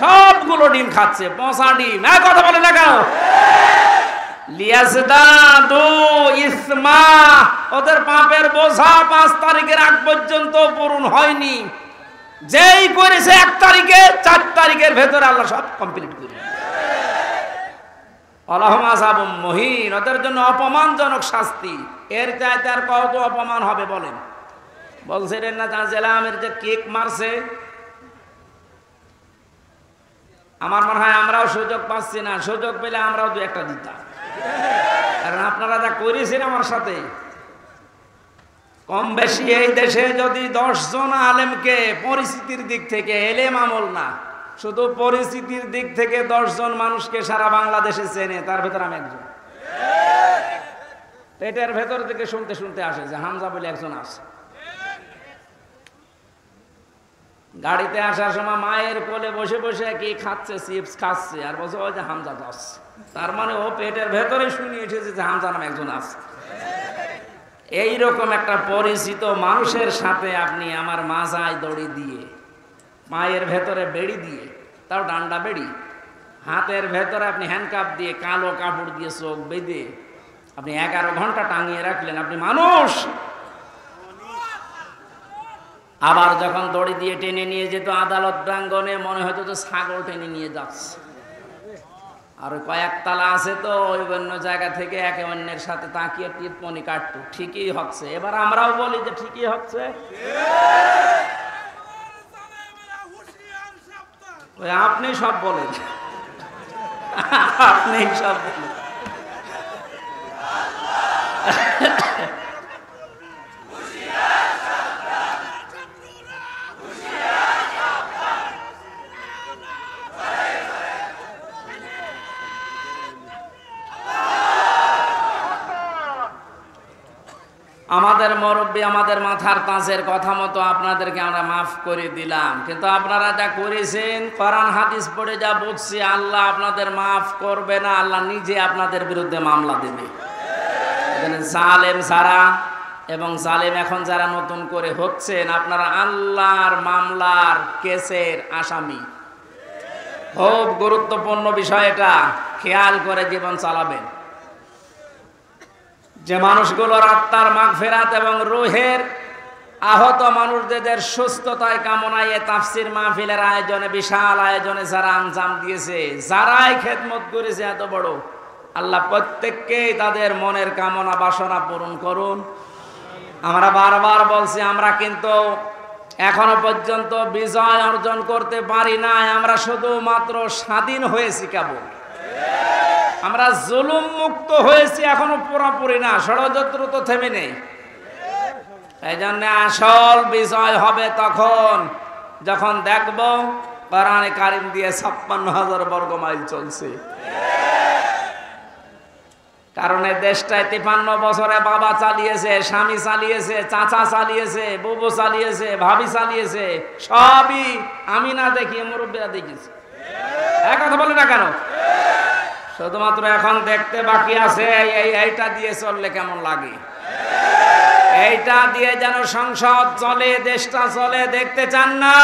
[SPEAKER 1] সবগুলো ডিম খাচ্ছে, পচা ডিম। কথা বলে না কেন? লিয়াজদাদু ইসমা, ওদের পাপের বোঝা 5 তারিখের আগ পর্যন্ত পূরণ হয়নি। যেই করেছে 1 তারিখে, 4 তারিখের ভেতরে আল্লাহ সব কমপ্লিট করে আল্লাহুম আযাবুম মুহিন, ওদের জন্য অপমানজনক শাস্তি। এর চাইতে আর কত অপমান হবে বলেন? বলছিলেন না জেলামের যে কেক মারছে, আমার মনে হয় আমরাও সুযোগ পাচ্ছি না, সুযোগ পেলে আমরাও 2-1টা দিতাম। কারণ আপনারা যা করেছেন আমার সাথে, কম বেশি এই দেশে যদি 10 জন আলেমকে পরিস্থিতির দিক থেকে, এলেম আমল না, শুধু পরিস্থিতির দিক থেকে 10 জন মানুষকে সারা বাংলাদেশে চেনে, তার ভেতর আমি একজন। পেটের ভেতর থেকে শুনতে শুনতে আসে যে হামজা বলে একজন আছে। গাড়িতে আসার সময় মায়ের কোলে বসে বসে কি খাচ্ছে, চিপস খাচ্ছে, আর বলছে ওই যে হামজা যাচ্ছে। তার মানে ও পেটের ভেতরে শুনে এসেছে যে হামজা নামে একজন আছে। এইরকম একটা পরিচিত মানুষের সাথে আপনি আমার মাজায় দড়ি দিয়ে, মায়ের ভেতরে বেড়ি দিয়ে, তাও ডান্ডা বেড়ি, হাতের ভেতরে আপনি হ্যান্ডকাপ দিয়ে, কালো কাপড় দিয়ে চোখ বেঁধে আপনি 11 ঘন্টা টাঙিয়ে রাখলেন। আপনি মানুষ? আবার যখন দড়ি দিয়ে টেনে নিয়ে যেত আদালত প্রাঙ্গণে, মনে হতো তো ছাগল টেনে নিয়ে যাচ্ছে। আর কয়েক তালা আছে তো, ওই অন্য জায়গা থেকে একে অন্যের সাথে তাকিয়ে টিপমনি কাটতো, ঠিকই হচ্ছে। এবার আমরাও বলি যে ঠিকই হচ্ছে। ওই আপনি সব বলেন, আপনি সব বলেন। আমাদের মুরব্বী, আমাদের মাথার তাজের কথা মতো আপনাদেরকে আমরা মাফ করে দিলাম, কিন্তু আপনারা যা করেছেন, কোরআন হাদিস পড়ে যা বুঝছি, আল্লাহ আপনাদের মাফ করবে না, আল্লাহ নিজে আপনাদের বিরুদ্ধে মামলা দেবে। জালেম যারা এবং জালেম এখন যারা নতুন করে হচ্ছেন, আপনারা আল্লাহর মামলার কেসের আসামি। খুব গুরুত্বপূর্ণ বিষয় এটা, খেয়াল করে জীবন চালাবেন। যে মানুষগুলোর আত্মার মাগফিরাত এবং রূহের আহত মানুষদের সুস্থতায় কামনায় তাফসীর মাহফিলের আয়োজনে, বিশাল আয়োজনে যারা আঞ্জাম দিয়েছে, যারাই খেদমত করেছে এত বড়, আল্লাহ প্রত্যেককেই তাদের মনের কামনা বাসনা পূরণ করুন। আমরা বারবার বলছি, আমরা কিন্তু এখনো পর্যন্ত বিজয় অর্জন করতে পারি নাই, আমরা শুধুমাত্র স্বাধীন হয়েছি কেবল। আমরা জুলুম মুক্ত হয়েছি, এখনো পুরোপুরি না, ষড়যন্ত্র তো থেমে নেই। এই জন্য আসল বিজয় হবে তখন যখন দেখব কোরআনে কারিম দিয়ে 56,000 বর্গ মাইল চলছে। কারণ এই দেশটায় 53 বছরে বাবা চালিয়েছে, স্বামী চালিয়েছে, চাচা চালিয়েছে, বুবু চালিয়েছে, ভাবি চালিয়েছে, সবই আমি না দেখিয়ে মুরব্বীরা দেখিয়েছে। এক কথা বলে না কেন? শুধুমাত্র এখন দেখতে বাকি আছে এইটা দিয়ে চললে কেমন লাগে, এইটা দিয়ে যেন সংসদ চলে, দেশটা চলে, দেখতে চান না?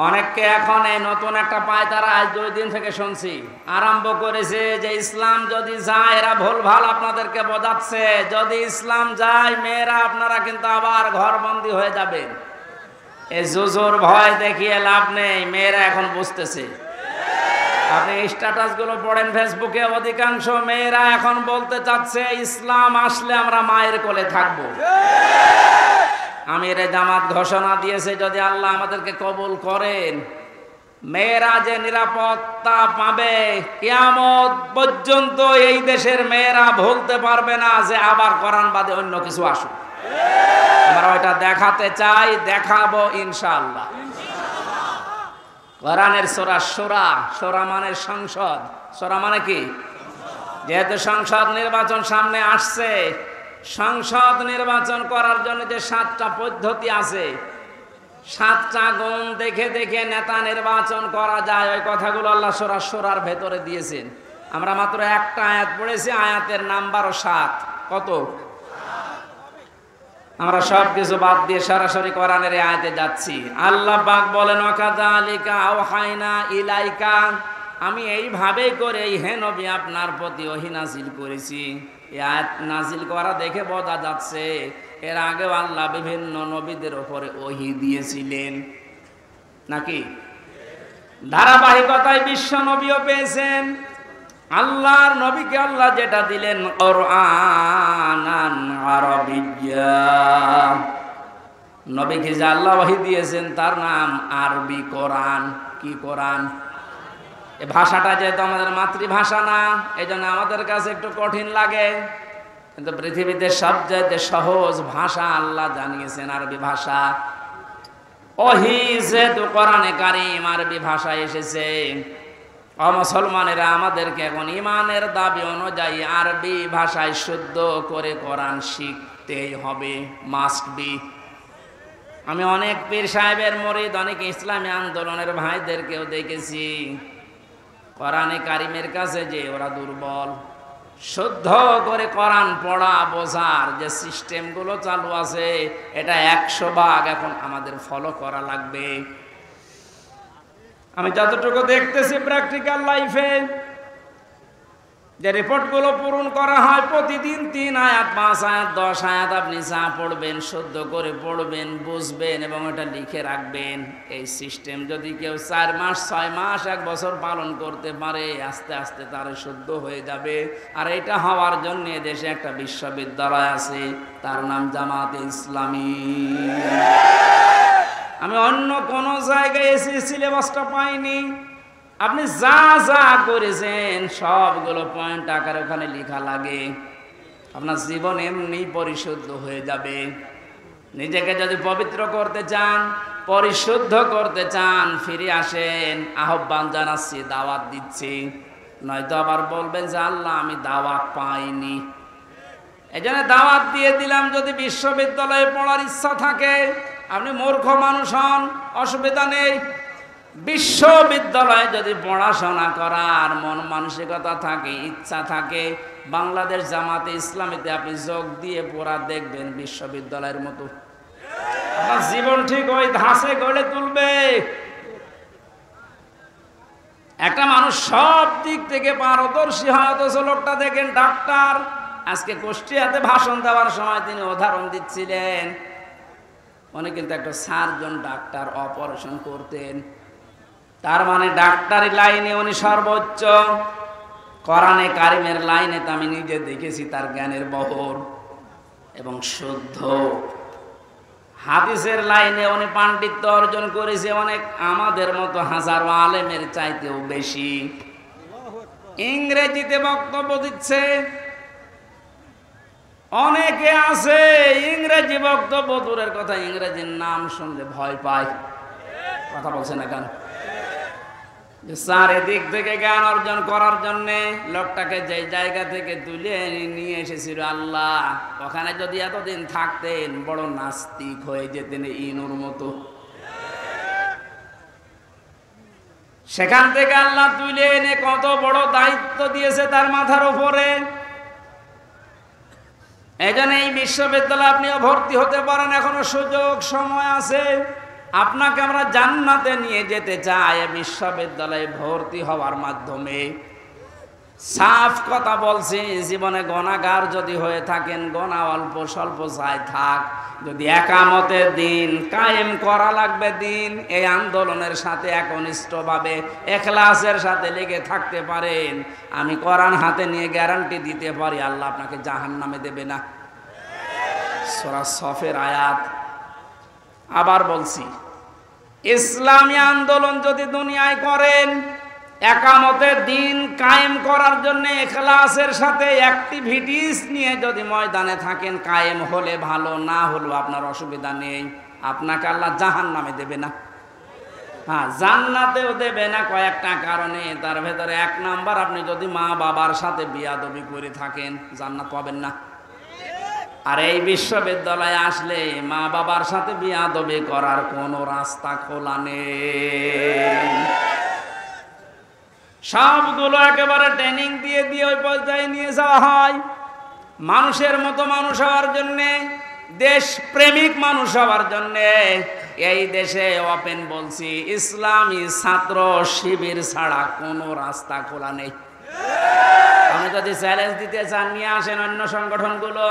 [SPEAKER 1] অনেককে এখন এই নতুন একটা পায়তারা আজ 2 দিন থেকে শুনছি আরম্ভ করেছে যে ইসলাম যদি যায়, এরা ভুলভাল আপনাদেরকে বোঝাচ্ছে, যদি ইসলাম যায় মেয়েরা আপনারা কিন্তু আবার ঘরবন্দি হয়ে যাবেন। এই জুজুর ভয় দেখিয়ে লাভ নেই, মেয়েরা এখন বুঝতেছে। আপনি স্ট্যাটাস গুলো পড়েন ফেসবুকে, অধিকাংশ মেয়েরা এখন বলতে চাচ্ছে ইসলাম আসলে আমরা মায়ের কোলে থাকবো। আমিরে জামাত ঘোষণা দিয়েছে, যদি আল্লাহ আমাদেরকে কবুল করেন, মেয়েরা যে নিরাপত্তা পাবে কিয়ামত পর্যন্ত এই দেশের মেয়েরা ভুলতে পারবে না যে আবার কোরআন বাদে অন্য কিছু আসুক। আমরা ওইটা দেখাতে চাই, দেখাবো ইনশাআল্লাহ। কোরআনের সূরা শূরা, শূরা মানে সংসদ, শূরা মানে কি? যেহেতু সংসদ নির্বাচন সামনে আসছে, সংসদ নির্বাচন করার জন্য যে 7টা পদ্ধতি আছে, 7টা গুণ দেখে দেখে নেতা নির্বাচন করা যায়, ওই কথাগুলো আল্লাহ সূরা শূরার ভেতরে দিয়েছেন। আমরা মাত্র একটা আয়াত পড়েছি, আয়াতের নাম্বারও 7। কত? আমরা সব কিছু বাদ দিয়ে সরাসরি কোরআনের আয়াতে যাচ্ছি। আল্লাহ পাক বলেন, ওয়াকাযালিকা আওহাইনা ইলাইকা, আমি এইভাবেই করে হে নবী আপনার প্রতি ওহী নাজিল করেছি। এই আয়াত নাজিল করা দেখে বোঝা যাচ্ছে এর আগেও আল্লাহ বিভিন্ন নবীদের উপরে ওহী দিয়েছিলেন নাকি? ধারাবাহিকতায় বিশ্ব নবীও পেয়েছেন, আল্লাহর নবীকে আল্লাহ যেটা দিলেন কোরআনান আরবিয়্যা, নবীকে যে আল্লাহ ওহী দিয়েছেন তার নাম আরবি কোরআন। কি কোরআন? এই ভাষাটা যেহেতু আমাদের মাতৃভাষা না, এই জন্য আমাদের কাছে একটু কঠিন লাগে, কিন্তু পৃথিবীতে সবচেয়ে সহজ ভাষা আল্লাহ জানিয়েছেন আরবি ভাষা। ওহী যেহেতু কোরআনে কারীম আরবি ভাষায় এসেছে, মুসলমানেরা আমাদেরকে এখন ইমানের দাবি অনুযায়ী আরবি ভাষায় শুদ্ধ করে কোরআন শিখতেই হবে, মাস্ট বি। আমি অনেক পীর সাহেবের মুরিদ, অনেক ইসলামী আন্দোলনের ভাইদেরকেও দেখেছি কোরআনে কারিমের কাছে যে ওরা দুর্বল। শুদ্ধ করে কোরআন পড়া বোঝার যে সিস্টেমগুলো চালু আছে, এটা 100 ভাগ এখন আমাদের ফলো করা লাগবে। আমি যতটুকু দেখতেছি প্র্যাকটিক্যাল লাইফে যে রিপোর্টগুলো পূরণ করা হয়, প্রতিদিন 3 আয়াত 5 আয়াত 10 আয়াত আপনি যা পড়বেন শুদ্ধ করে পড়বেন, বুঝবেন এবং এটা লিখে রাখবেন। এই সিস্টেম যদি কেউ 4 মাস 6 মাস 1 বছর পালন করতে পারে, আস্তে আস্তে তার শুদ্ধ হয়ে যাবে। আর এটা হওয়ার জন্য দেশে একটা বিশ্ববিদ্যালয় আছে, তার নাম জামাতে ইসলামী। আমি অন্য কোন জায়গায় এসে সিলেবাসটা পাইনি। আপনি যা যা করেছেন সবগুলো পয়েন্ট আকারে ওখানে লেখা লাগে। আপনার জীবন এমনি পরিশুদ্ধ হয়ে যাবে। নিজেকে যদি পবিত্র করতে চান, পরিশুদ্ধ করতে চান, ফিরে আসেন। আহ্বান জানাচ্ছি, দাওয়াত দিচ্ছি। নয়তো আবার বলবেন যে আল্লাহ আমি দাওয়াত পাইনি। এই জন্য দাওয়াত দিয়ে দিলাম। যদি বিশ্ববিদ্যালয়ে পড়ার ইচ্ছা থাকে, আপনি মূর্খ মানুষ হন, অসুবিধা নেই। বিশ্ববিদ্যালয়ে যদি পড়াশোনা করার মন মানসিকতা থাকে, ইচ্ছা থাকে, বাংলাদেশ জামাতে ইসলামীতে আপনি যোগ দিয়ে পড়া দেখবেন বিশ্ববিদ্যালয়ের মতো। আপনার জীবন ঠিক ওই ধাঁচে গড়ে তুলবে। একটা মানুষ সব দিক থেকে পারদর্শী হয়, অথচ লোকটা দেখেন ডাক্তার। আজকে কুষ্টিয়াতে ভাষণ দেওয়ার সময় তিনি উদাহরণ দিচ্ছিলেন, উনি কিন্তু একটা সার্জন ডাক্তার, অপারেশন করতেন। তার মানে ডাক্তারি লাইনে উনি সর্বোচ্চ। কোরআনে কারিমের লাইনে তো আমি নিজে দেখেছি তার জ্ঞানের বহর এবং শুদ্ধ। হাদিসের লাইনে উনি পাণ্ডিত্য অর্জন করেছে অনেক আমাদের মতো হাজারো আলেমের চাইতেও বেশি। ইংরেজিতে বক্তব্য দিচ্ছে। অনেকে আছে ইংরেজি বক্তব্য দূরের কথা, ইংরেজির নাম শুনলে ভয় পায়। কথা বলছে না কেন? চারিদিক থেকে জ্ঞান অর্জন করার জন্য লোকটাকে যে জায়গা থেকে তুলে নিয়ে এসেছিল আল্লাহ, ওখানে যদি এতদিন থাকতেন বড় নাস্তিক হয়ে যেতেন ইনুর মতো। সেখান থেকে আল্লাহ তুলে এনে কত বড় দায়িত্ব দিয়েছে তার মাথার উপরে। এই জন্য এই বিশ্ববিদ্যালয়ে আপনিও ভর্তি হতে পারেন, এখনো সুযোগ সময় আছে। আপনাকে আমরা জান্নাতে নিয়ে যেতে চাই বিশ্ববিদ্যালয়ে ভর্তি হওয়ার মাধ্যমে। সাফ কথা বলছি, জীবনে গুনাহগার যদি হয়ে থাকেন, গুনাহ অল্প স্বল্প যাই থাক, যদি একামতের দিন কায়েম করা লাগবে দিন, এই আন্দোলনের সাথে একনিষ্ঠভাবে ইখলাসের সাথে লেগে থাকতে পারেন, আমি কোরআন হাতে নিয়ে গ্যারান্টি দিতে পারি আল্লাহ আপনাকে জাহান্নামে দেবে না। সূরা সফের আয়াত। আবার বলছি, ইসলামী আন্দোলন যদি দুনিয়ায় করেন, একামতের দিন কায়েম করার জন্য ইখলাসের সাথে অ্যাক্টিভিটিস নিয়ে যদি ময়দানে থাকেন, কায়েম হলে ভালো, না হলেও আপনার অসুবিধা নেই। আপনাকে আল্লাহ জাহান্নামে দেবে না, হ্যাঁ জান্নাতেও দেবে না কয়েকটা কারণে। তার ভেতরে 1 নাম্বার, আপনি যদি মা বাবার সাথে বিয়াদবি করে থাকেন জান্নাত পাবেন না। আর এই বিশ্ববিদ্যালয়ে আসলে মা বাবার সাথে বিয়াদবি করার কোনো রাস্তা খোলা নেই। সবগুলো একেবারে ট্রেনিং দিয়ে দিয়ে ওই পর্যায়ে নিয়ে যাওয়া হয়। মানুষের মতো মানুষ হওয়ার জন্যে, দেশ প্রেমিক মানুষ হওয়ার জন্যে এই দেশে ওপেন বলছি, ইসলামী ছাত্র শিবির ছাড়া কোনো রাস্তা খোলা নেই। আপনি যদি চ্যালেঞ্জ দিতে চান, নিয়ে আসেন অন্য সংগঠনগুলো,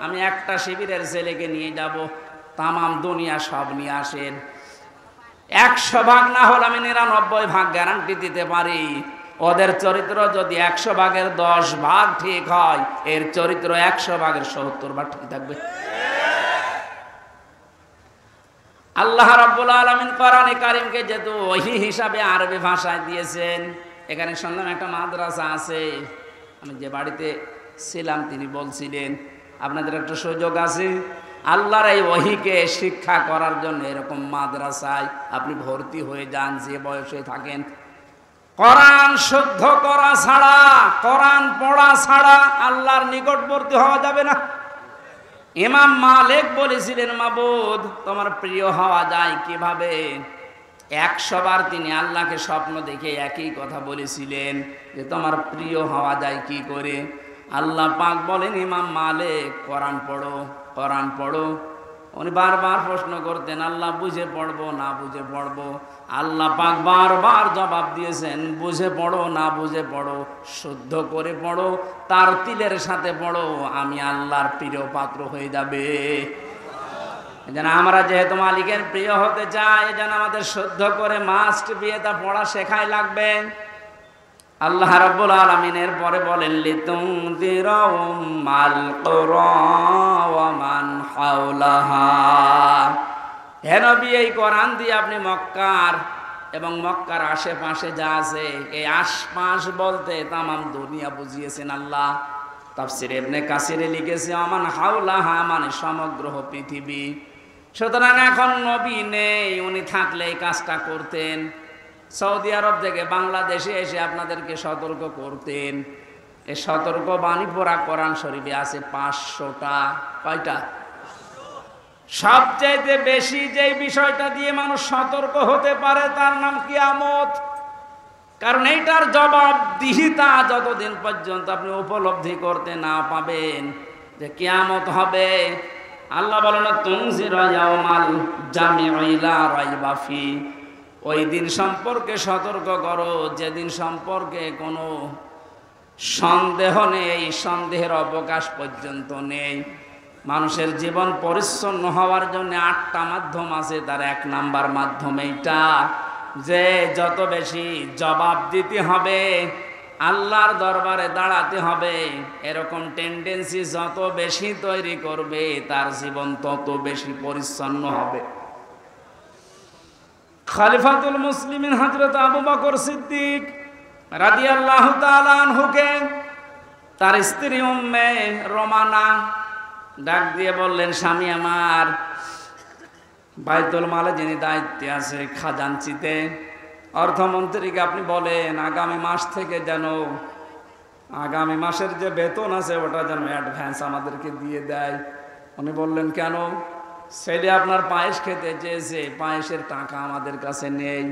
[SPEAKER 1] আমি একটা শিবিরের ছেলেকে নিয়ে যাব, তামাম দুনিয়া সব নিয়ে আসেন। 100 ভাগ না হলে আমি 99 ভাগ গ্যারান্টি দিতে পারি ওদের চরিত্র যদি 100 ভাগের 10 ভাগ ঠিক হয়, এর চরিত্র 100 ভাগের 70 ভাগ ঠিক থাকবে। আল্লাহ রাব্বুল আলামিন কোরআনে কারীমকে যেহেতু ওহী হিসাবে আরবি ভাষায় দিয়েছেন, এখানে শুনলাম একটা মাদ্রাসা আছে, আমি যে বাড়িতে ছিলাম তিনি বলছিলেন আপনাদের একটা সুযোগ আছে আল্লাহর এই ওহীকে শিক্ষা করার জন্য এরকম মাদ্রাসায় আপনি ভর্তি হয়ে যান, যে বয়সে থাকেন। কোরআন শুদ্ধ করা ছাড়া, কোরআন পড়া ছাড়া আল্লাহর নিকটবর্তী হওয়া যাবে না। ইমাম মালিক বলেছিলেন, মাবুদ তোমার প্রিয় হওয়া যায় কিভাবে? 100 বার তিনি আল্লাহকে স্বপ্ন দেখে একই কথা বলেছিলেন যে তোমার প্রিয় হওয়া যায় কি করে? আল্লাহ পাক বলেন, ইমাম মালিক কোরআন পড়ো, কোরআন পড়ো। উনি বারবার প্রশ্ন করতেন, আল্লাহ বুঝে পড়বো না বুঝে পড়বো? আল্লাহ পাক বারবার জবাব দিয়েছেন, বুঝে পড়ো না বুঝে পড়ো, শুদ্ধ করে পড়ো, তার তিলের সাথে পড়ো, আমি আল্লাহর প্রিয় পাত্র হয়ে যাবে। যেন আমরা যেহেতু মালিকের প্রিয় হতে চাই, যেন আমাদের শুদ্ধ করে মাস্ট বিয়ে তা পড়া শেখাই লাগবে। আল্লাহ রাব্বুল আলামিনের পরে বলেন, লিতুনদিরা উম্মাল কুরা ওয়া মান হাওলাহা। হে নবী, এই কোরআন দিয়ে আপনি মক্কার এবং মক্কার আশেপাশে যা আছে, এই আশপাশ বলতে তামাম দুনিয়া বুঝিয়েছেন আল্লাহ। তাফসীর ইবনে কাসিরে লিখেছে, আমান হাওলাহা মানে সমগ্র পৃথিবী। সুতরাং এখন নবী নেই, উনি থাকলে এই কাজটা করতেন। সৌদি আরব থেকে বাংলাদেশে এসে আপনাদেরকে সতর্ক করতেন। এই সতর্ক বাণী পড়া কোরআন শরীফে আছে 500টা। কয়টা? সবচেয়ে বেশি যে বিষয়টা দিয়ে মানুষ সতর্ক হতে পারে তার নাম কিয়ামত। কারণ এইটার জবাবদিহিতা যতদিন পর্যন্ত আপনি উপলব্ধি করতে না পাবেন যে কিয়ামত হবে, আল্লাহ বলেন, তুনজিরা ইয়াউমাল জামিউ লা রাইবা ফি। ওই দিন সম্পর্কে সতর্ক করো যেদিন সম্পর্কে কোনো সন্দেহ নেই, সন্দেহের অবকাশ পর্যন্ত নেই। মানুষের জীবন পরিচ্ছন্ন হওয়ার জন্য 8টা মাধ্যম আছে, তার 1 নাম্বার মাধ্যম এইটা যে যত বেশি জবাব দিতে হবে, আল্লাহর দরবারে দাঁড়াতে হবে, এরকম টেন্ডেন্সি যত বেশি তৈরি করবে তার জীবন তত বেশি পরিচ্ছন্ন হবে। খলিফাতুল মুসলিমিন হযরত আবু বকর সিদ্দিক রাদিয়াল্লাহু তাআলা আনহুকে তার স্ত্রী উম্মে রোমানা ডাক দিয়ে বললেন, স্বামী আমার, বাইতুল মালে যিনি দায়িত্বে আছে খাজানচিতে, অর্থমন্ত্রীকে আপনি বলেন আগামী মাস থেকে যেন আগামী মাসের যে বেতন আছে ওটা যেন অ্যাডভান্স আমাদেরকে দিয়ে দেয়। উনি বললেন, কেন? ছেলে আপনার পায়েস খেতে চেয়েছে, পায়েসের টাকা আমাদের কাছে নেই।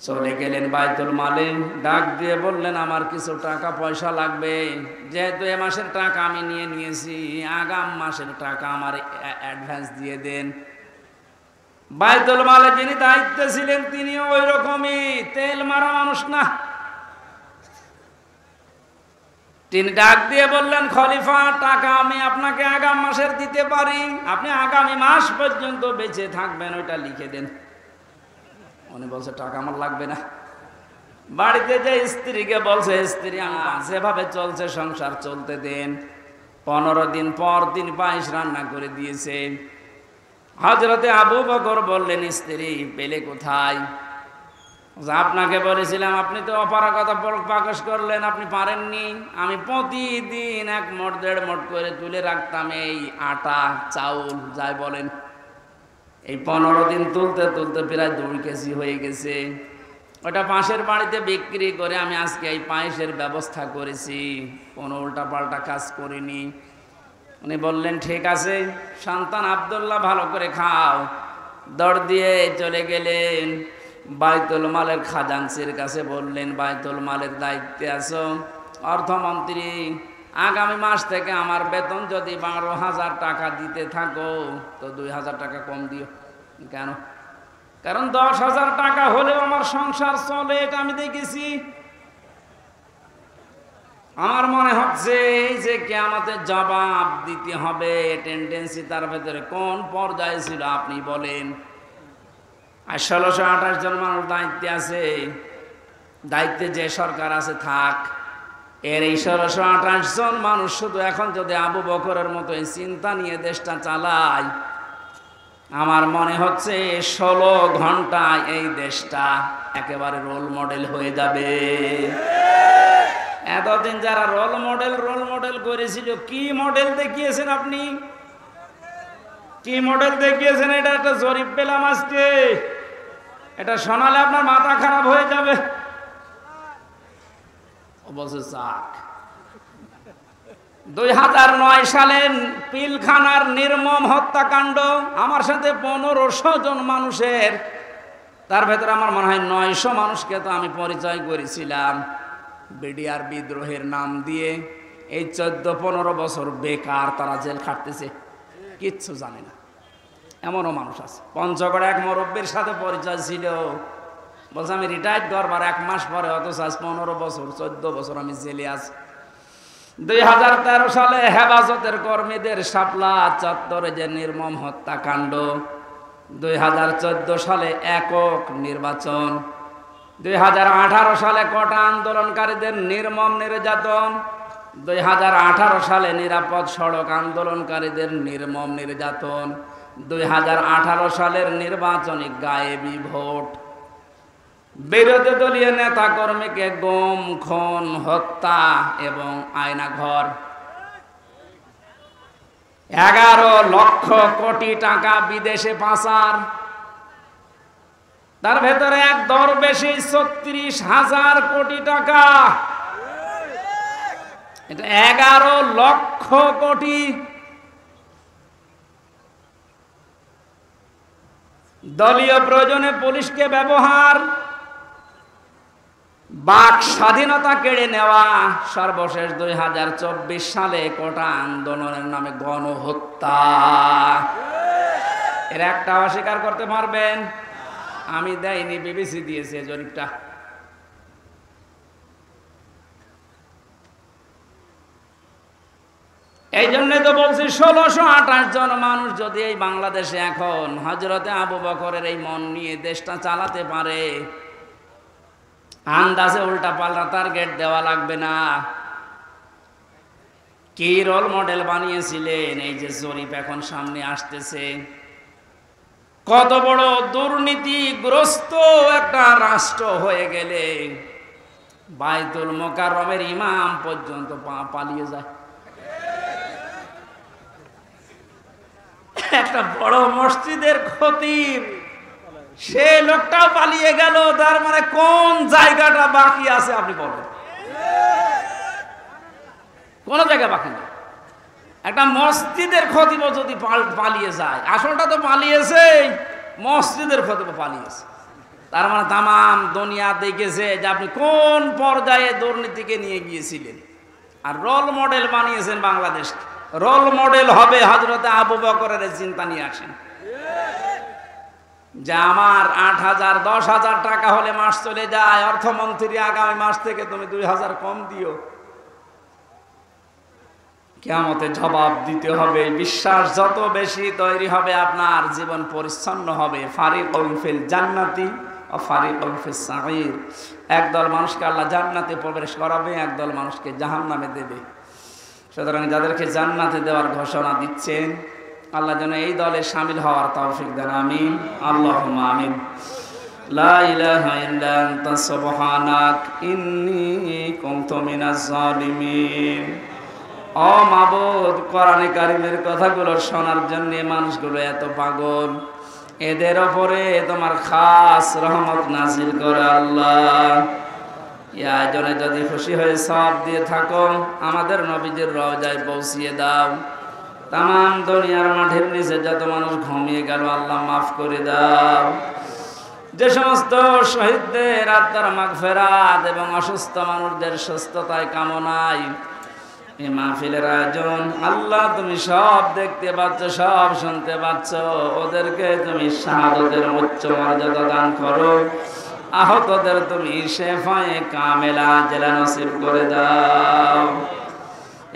[SPEAKER 1] চলে গেলেন বাইতুল মালে, ডাক দিয়ে বললেন, আমার কিছু টাকা পয়সা লাগবে, যেহেতু এ মাসের টাকা আমি নিয়ে নিয়েছি, আগাম মাসের টাকা আমার অ্যাডভান্স দিয়ে দেন। বাইতুল মালে যিনি দায়িত্বে ছিলেন তিনি ওই রকমই তেল মারা মানুষ না। তিনি ডাক দিয়ে বললেন, খলিফা, টাকা আমি আপনাকে আগাম মাসের দিতে পারি, আপনি আগামী মাস পর্যন্ত বেঁচে থাকবেন, ওইটা লিখে দেন। উনি বলছে, টাকা আমার লাগবে না। বাড়িতে যে স্ত্রীকে বলছে, স্ত্রী যেভাবে চলছে সংসার চলতে দেন। 15 দিন পর তিনি পায়েস রান্না করে দিয়েছে। হযরতে আবু বকর বললেন, স্ত্রী পেলে কোথায়? আপনাকে বলেছিলাম, আপনি তো অপারগতা প্রকাশ করলেন, আপনি পারেননি। আমি প্রতিদিন 1 মোট 1.5 মোট করে তুলে রাখতাম এই আটা চাউল যাই বলেন। এই 15 দিন তুলতে তুলতে প্রায় 2 কেজি হয়ে গেছে। ওটা পাশের বাড়িতে বিক্রি করে আমি আজকে এই পায়েসের ব্যবস্থা করেছি, কোনো উল্টাপাল্টা কাজ করিনি। উনি বললেন, ঠিক আছে সন্তান আব্দুল্লাহ, ভালো করে খাও। দৌড় দিয়ে চলে গেলেন বাইতুল মালের খাজানচির কাছে, বললেন, বাইতুল মালের দায়িত্বে আছো, অর্থমন্ত্রী, আগামী মাস থেকে আমার বেতন যদি 12,000 টাকা দিতে থাকো তো 2,000 টাকা কম দিও। কেন? কারণ 10,000 টাকা হলেও আমার সংসার চলে, এটা আমি দেখেছি। আমার মনে হচ্ছে এই যে কিয়ামতের জবাব দিতে হবে টেন্ডেন্সি তার ভেতরে কোন পর্যায়ে ছিল আপনি বলেন। আর 1628 জন মানুষ দায়িত্বে আছে, দায়িত্বে যে সরকার আছে থাক, এর এই ১৬২৮ জন মানুষ শুধু এখন যদি আবু বকরের মতো এই চিন্তা নিয়ে দেশটা চালায়, আমার মনে হচ্ছে ১৬ ঘন্টায় এই দেশটা একেবারে রোল মডেল হয়ে যাবে। এতদিন যারা রোল মডেল করেছিল, কি মডেল দেখিয়েছেন আপনি? কি মডেল দেখিয়েছেন? এটা একটা জরিপ পেলাম আজকে, এটা শোনালে আপনার মাথা খারাপ হয়ে যাবে। অবশ্য চাক ২০০৯ সালে পিলখানার নির্মম হত্যাকাণ্ড, আমার সাথে ১৫০০ জন মানুষের, তার ভেতরে আমার মনে হয় ৯০০ মানুষকে তো আমি পরিচয় করেছিলাম বিডিআর বিদ্রোহের নাম দিয়ে। এই ১৪-১৫ বছর বেকার তারা জেল খাটতেছে, কিচ্ছু জানে না। এমনও মানুষ আছে। পঞ্চগড়ে এক মুরব্বীর সাথে পরিচয় ছিল, বলছে আমি রিটায়ার্ড করবার ১ মাস পরে, অথচ আজ ১৫ বছর ১৪ বছর আমি জেলে আছি। ২০১৩ সালে হেফাজতের কর্মীদের শাপলা চত্বরে যে নির্মম হত্যাকাণ্ড, ২০১৪ সালে একক নির্বাচন, ২০১৮ সালে কোটা আন্দোলনকারীদের নির্মম নির্যাতন, ২০১৮ সালে নিরাপদ সড়ক আন্দোলনকারীদের নির্মম নির্যাতন, ২০১৮ সালের নির্বাচনী গায়েবী ভোট, বিরোধী দলীয় নেতা কর্মীকে গুম, খুন, হত্যা এবং আয়নাঘর, ১১ লক্ষ কোটি টাকা বিদেশে পাচার, তার ভেতরে এক দরবেশী ৩৬,০০০ কোটি টাকা, এটা ১১ লক্ষ কোটি। দলীয় প্রয়োজনে পুলিশকে ব্যবহার, বাক স্বাধীনতা কেড়ে নেওয়া, সর্বশেষ ২০২৪ সালে কোটা আন্দোলনের নামে গণহত্যা। এর একটা অস্বীকার করতে পারবেন? আমি দেয়নি, বিবিসি দিয়েছে জরিপটা। এই জন্য তো বলছি ১৬২৮ জন মানুষ যদি এই বাংলাদেশে এখন হযরতে আবু বকরের এই মন নিয়ে দেশটা চালাতে পারে, আন্দাজে উল্টা পাল্টা টার্গেট দেওয়া লাগবে না। কি রোল মডেল বানিয়েছিলেন? এই যে জরিপ এখন সামনে আসতেছে, কত বড় দুর্নীতিগ্রস্ত একটা রাষ্ট্র হয়ে গেলে বাইতুল মোকাররমের ইমাম পর্যন্ত পালিয়ে যায়। একটা বড় মসজিদের খতিব, সে লোকটাও পালিয়ে গেল। তার মানে কোন জায়গাটা বাকি আছে আপনি বলেন? কোন জায়গা বাকি নেই। একটা মসজিদের খতিব যদি পালিয়ে যায়, আসলটা তো পালিয়েছে, মসজিদের খতিব পালিয়েছে। তার মানে তামাম দুনিয়া দেখেছে যে আপনি কোন পর্যায়ে দুর্নীতিকে নিয়ে গিয়েছিলেন, আর রোল মডেল বানিয়েছেন বাংলাদেশকে। রোল মডেল হবে হযরতে আবু বকরের চিন্তা নিয়ে আসেন যে আমার ৮,০০০ ১০,০০০ টাকা হলে মাস চলে যায়, অর্থমন্ত্রী আগামী মাস থেকে তুমি ২,০০০ কম দিও। কিয়ামতে জবাব দিতে হবে। বিশ্বাস যত বেশি তৈরি হবে, আপনার জীবন পরিচ্ছন্ন হবে। ফারিকুন ফিল জান্নাতি ও ফারিকুন ফিস সাঈর। একদল মানুষকে আল্লাহ জান্নাতে প্রবেশ করাবে, একদল মানুষকে জাহান্নামে দেবে। সুতরাং যাদেরকে জান্নাতে দেওয়ার ঘোষণা দিচ্ছেন, আল্লাহ যেন এই দলে শামিল হওয়ার তৌফিক দেন। আমিন, আল্লাহুম্মা আমিন। লা ইলাহা ইল্লা আনতা সুবহানাক ইন্নী কুনতু মিনাজ জালিমিন। ও মাবুদ, কোরআনে কারীমের কথাগুলো শোনার জন্য মানুষগুলো এত পাগল, এদের ওপরে তোমার খাস রহমত নাজিল করে আল্লাহ। এই আয়োজনে যদি খুশি হয়ে সওয়াব দিয়ে থাকো, আমাদের নবীজির রওজায় পৌঁছিয়ে দাও। তামাম দুনিয়ার মাঠের নিচে যত মানুষ ঘুমিয়ে গেল, আল্লাহ মাফ করে দাও। যে সমস্ত শহীদদের আত্মার মাগফিরাত এবং অসুস্থ মানুষদের সুস্থতায় কামনায় এই মাহফিলের আয়োজন, আল্লাহ তুমি সব দেখতে পাচ্ছ, সব শুনতে পাচ্ছ। ওদেরকে তুমি শাহাদাতের উচ্চ মর্যাদা দান করো। আহতদের তুমি শেফায়ে কামেলা আজলা নসিব করে দাও।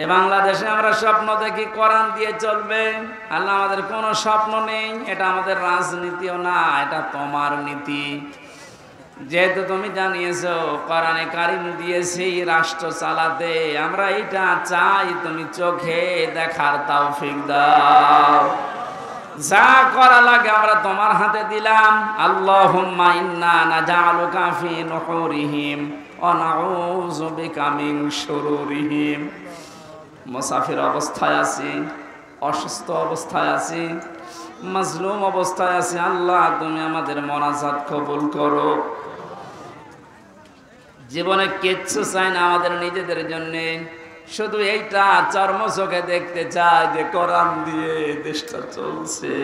[SPEAKER 1] এ বাংলাদেশে আমরা স্বপ্ন দেখি কোরআন দিয়ে চলবে। আল্লাহ, আমাদের কোনো স্বপ্ন নেই। এটা আমাদের রাজনীতিও না, এটা তোমার নীতি। যেহেতু তুমি জানিয়েছো কোরআনে কারিম দিয়েছি রাষ্ট্র চালাতে, আমরা এটা চাই তুমি চোখে দেখার তৌফিক দাও। যা করা লাগে আমরা তোমার হাতে দিলাম। আল্লাহুম্মা ইন্না নাজআলুকা ফি নুহুরিহিম ওয়া নাউযু বিকা মিন শুরুরিহিম। মুসাফির অবস্থায় আছি, অসুস্থ অবস্থায় আছি, মাজলুম অবস্থায় আছি, আল্লাহ তুমি আমাদের মোনাজাত কবুল করো। জীবনে কিচ্ছু চাই না আমাদের নিজেদের জন্য, শুধু এইটা চর্ম চোখে দেখতে চাই যে কোরআন দিয়ে দেশটা চলছে।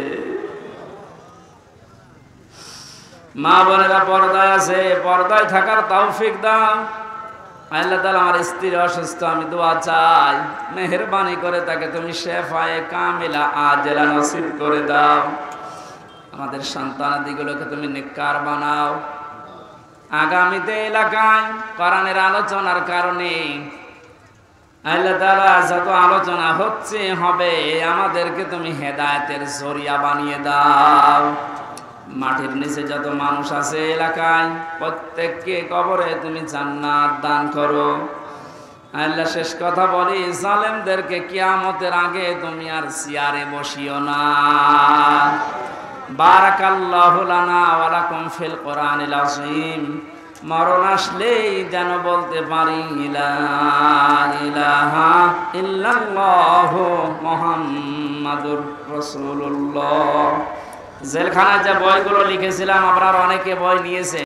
[SPEAKER 1] মা বোনেরা পর্দায় আছে, পর্দায় থাকার তৌফিক দাও। আল্লাহ তাআলা আমার স্ত্রী অসুস্থ, আমি দোয়া চাই মেহেরবানি করে তাকে তুমি শেফায়ে কামিলা আজেলা নসিব করে দাও। আমাদের সন্তানাদিগুলোকে তুমি নেককার বানাও। আগামীতে এলাকায় কোরআনের আলোচনার কারণে আল্লাহ তাআলা যত আলোচনা হচ্ছে হবে, আমাদেরকে তুমি হেদায়েতের জরিয়া বানিয়ে দাও। মাটির নিচে যত মানুষ আছে এলাকায় প্রত্যেককে কবরে তুমি জান্নাত দান করো। আল্লাহ শেষ কথা বলি, জালেমদেরকে কিয়ামতের আগে তুমি আর চেয়ারে বসিও না। বারাকাল্লাহু লানা ওয়া লাকুম ফিল কোরআনিল আযীম। মরণ আসলেই যেন বলতে পারি লা ইলাহা ইল্লাল্লাহু মুহাম্মাদুর রাসূলুল্লাহ। জেলখানায় যে বইগুলো লিখেছিলাম আপনারা অনেকে বই নিয়েছে।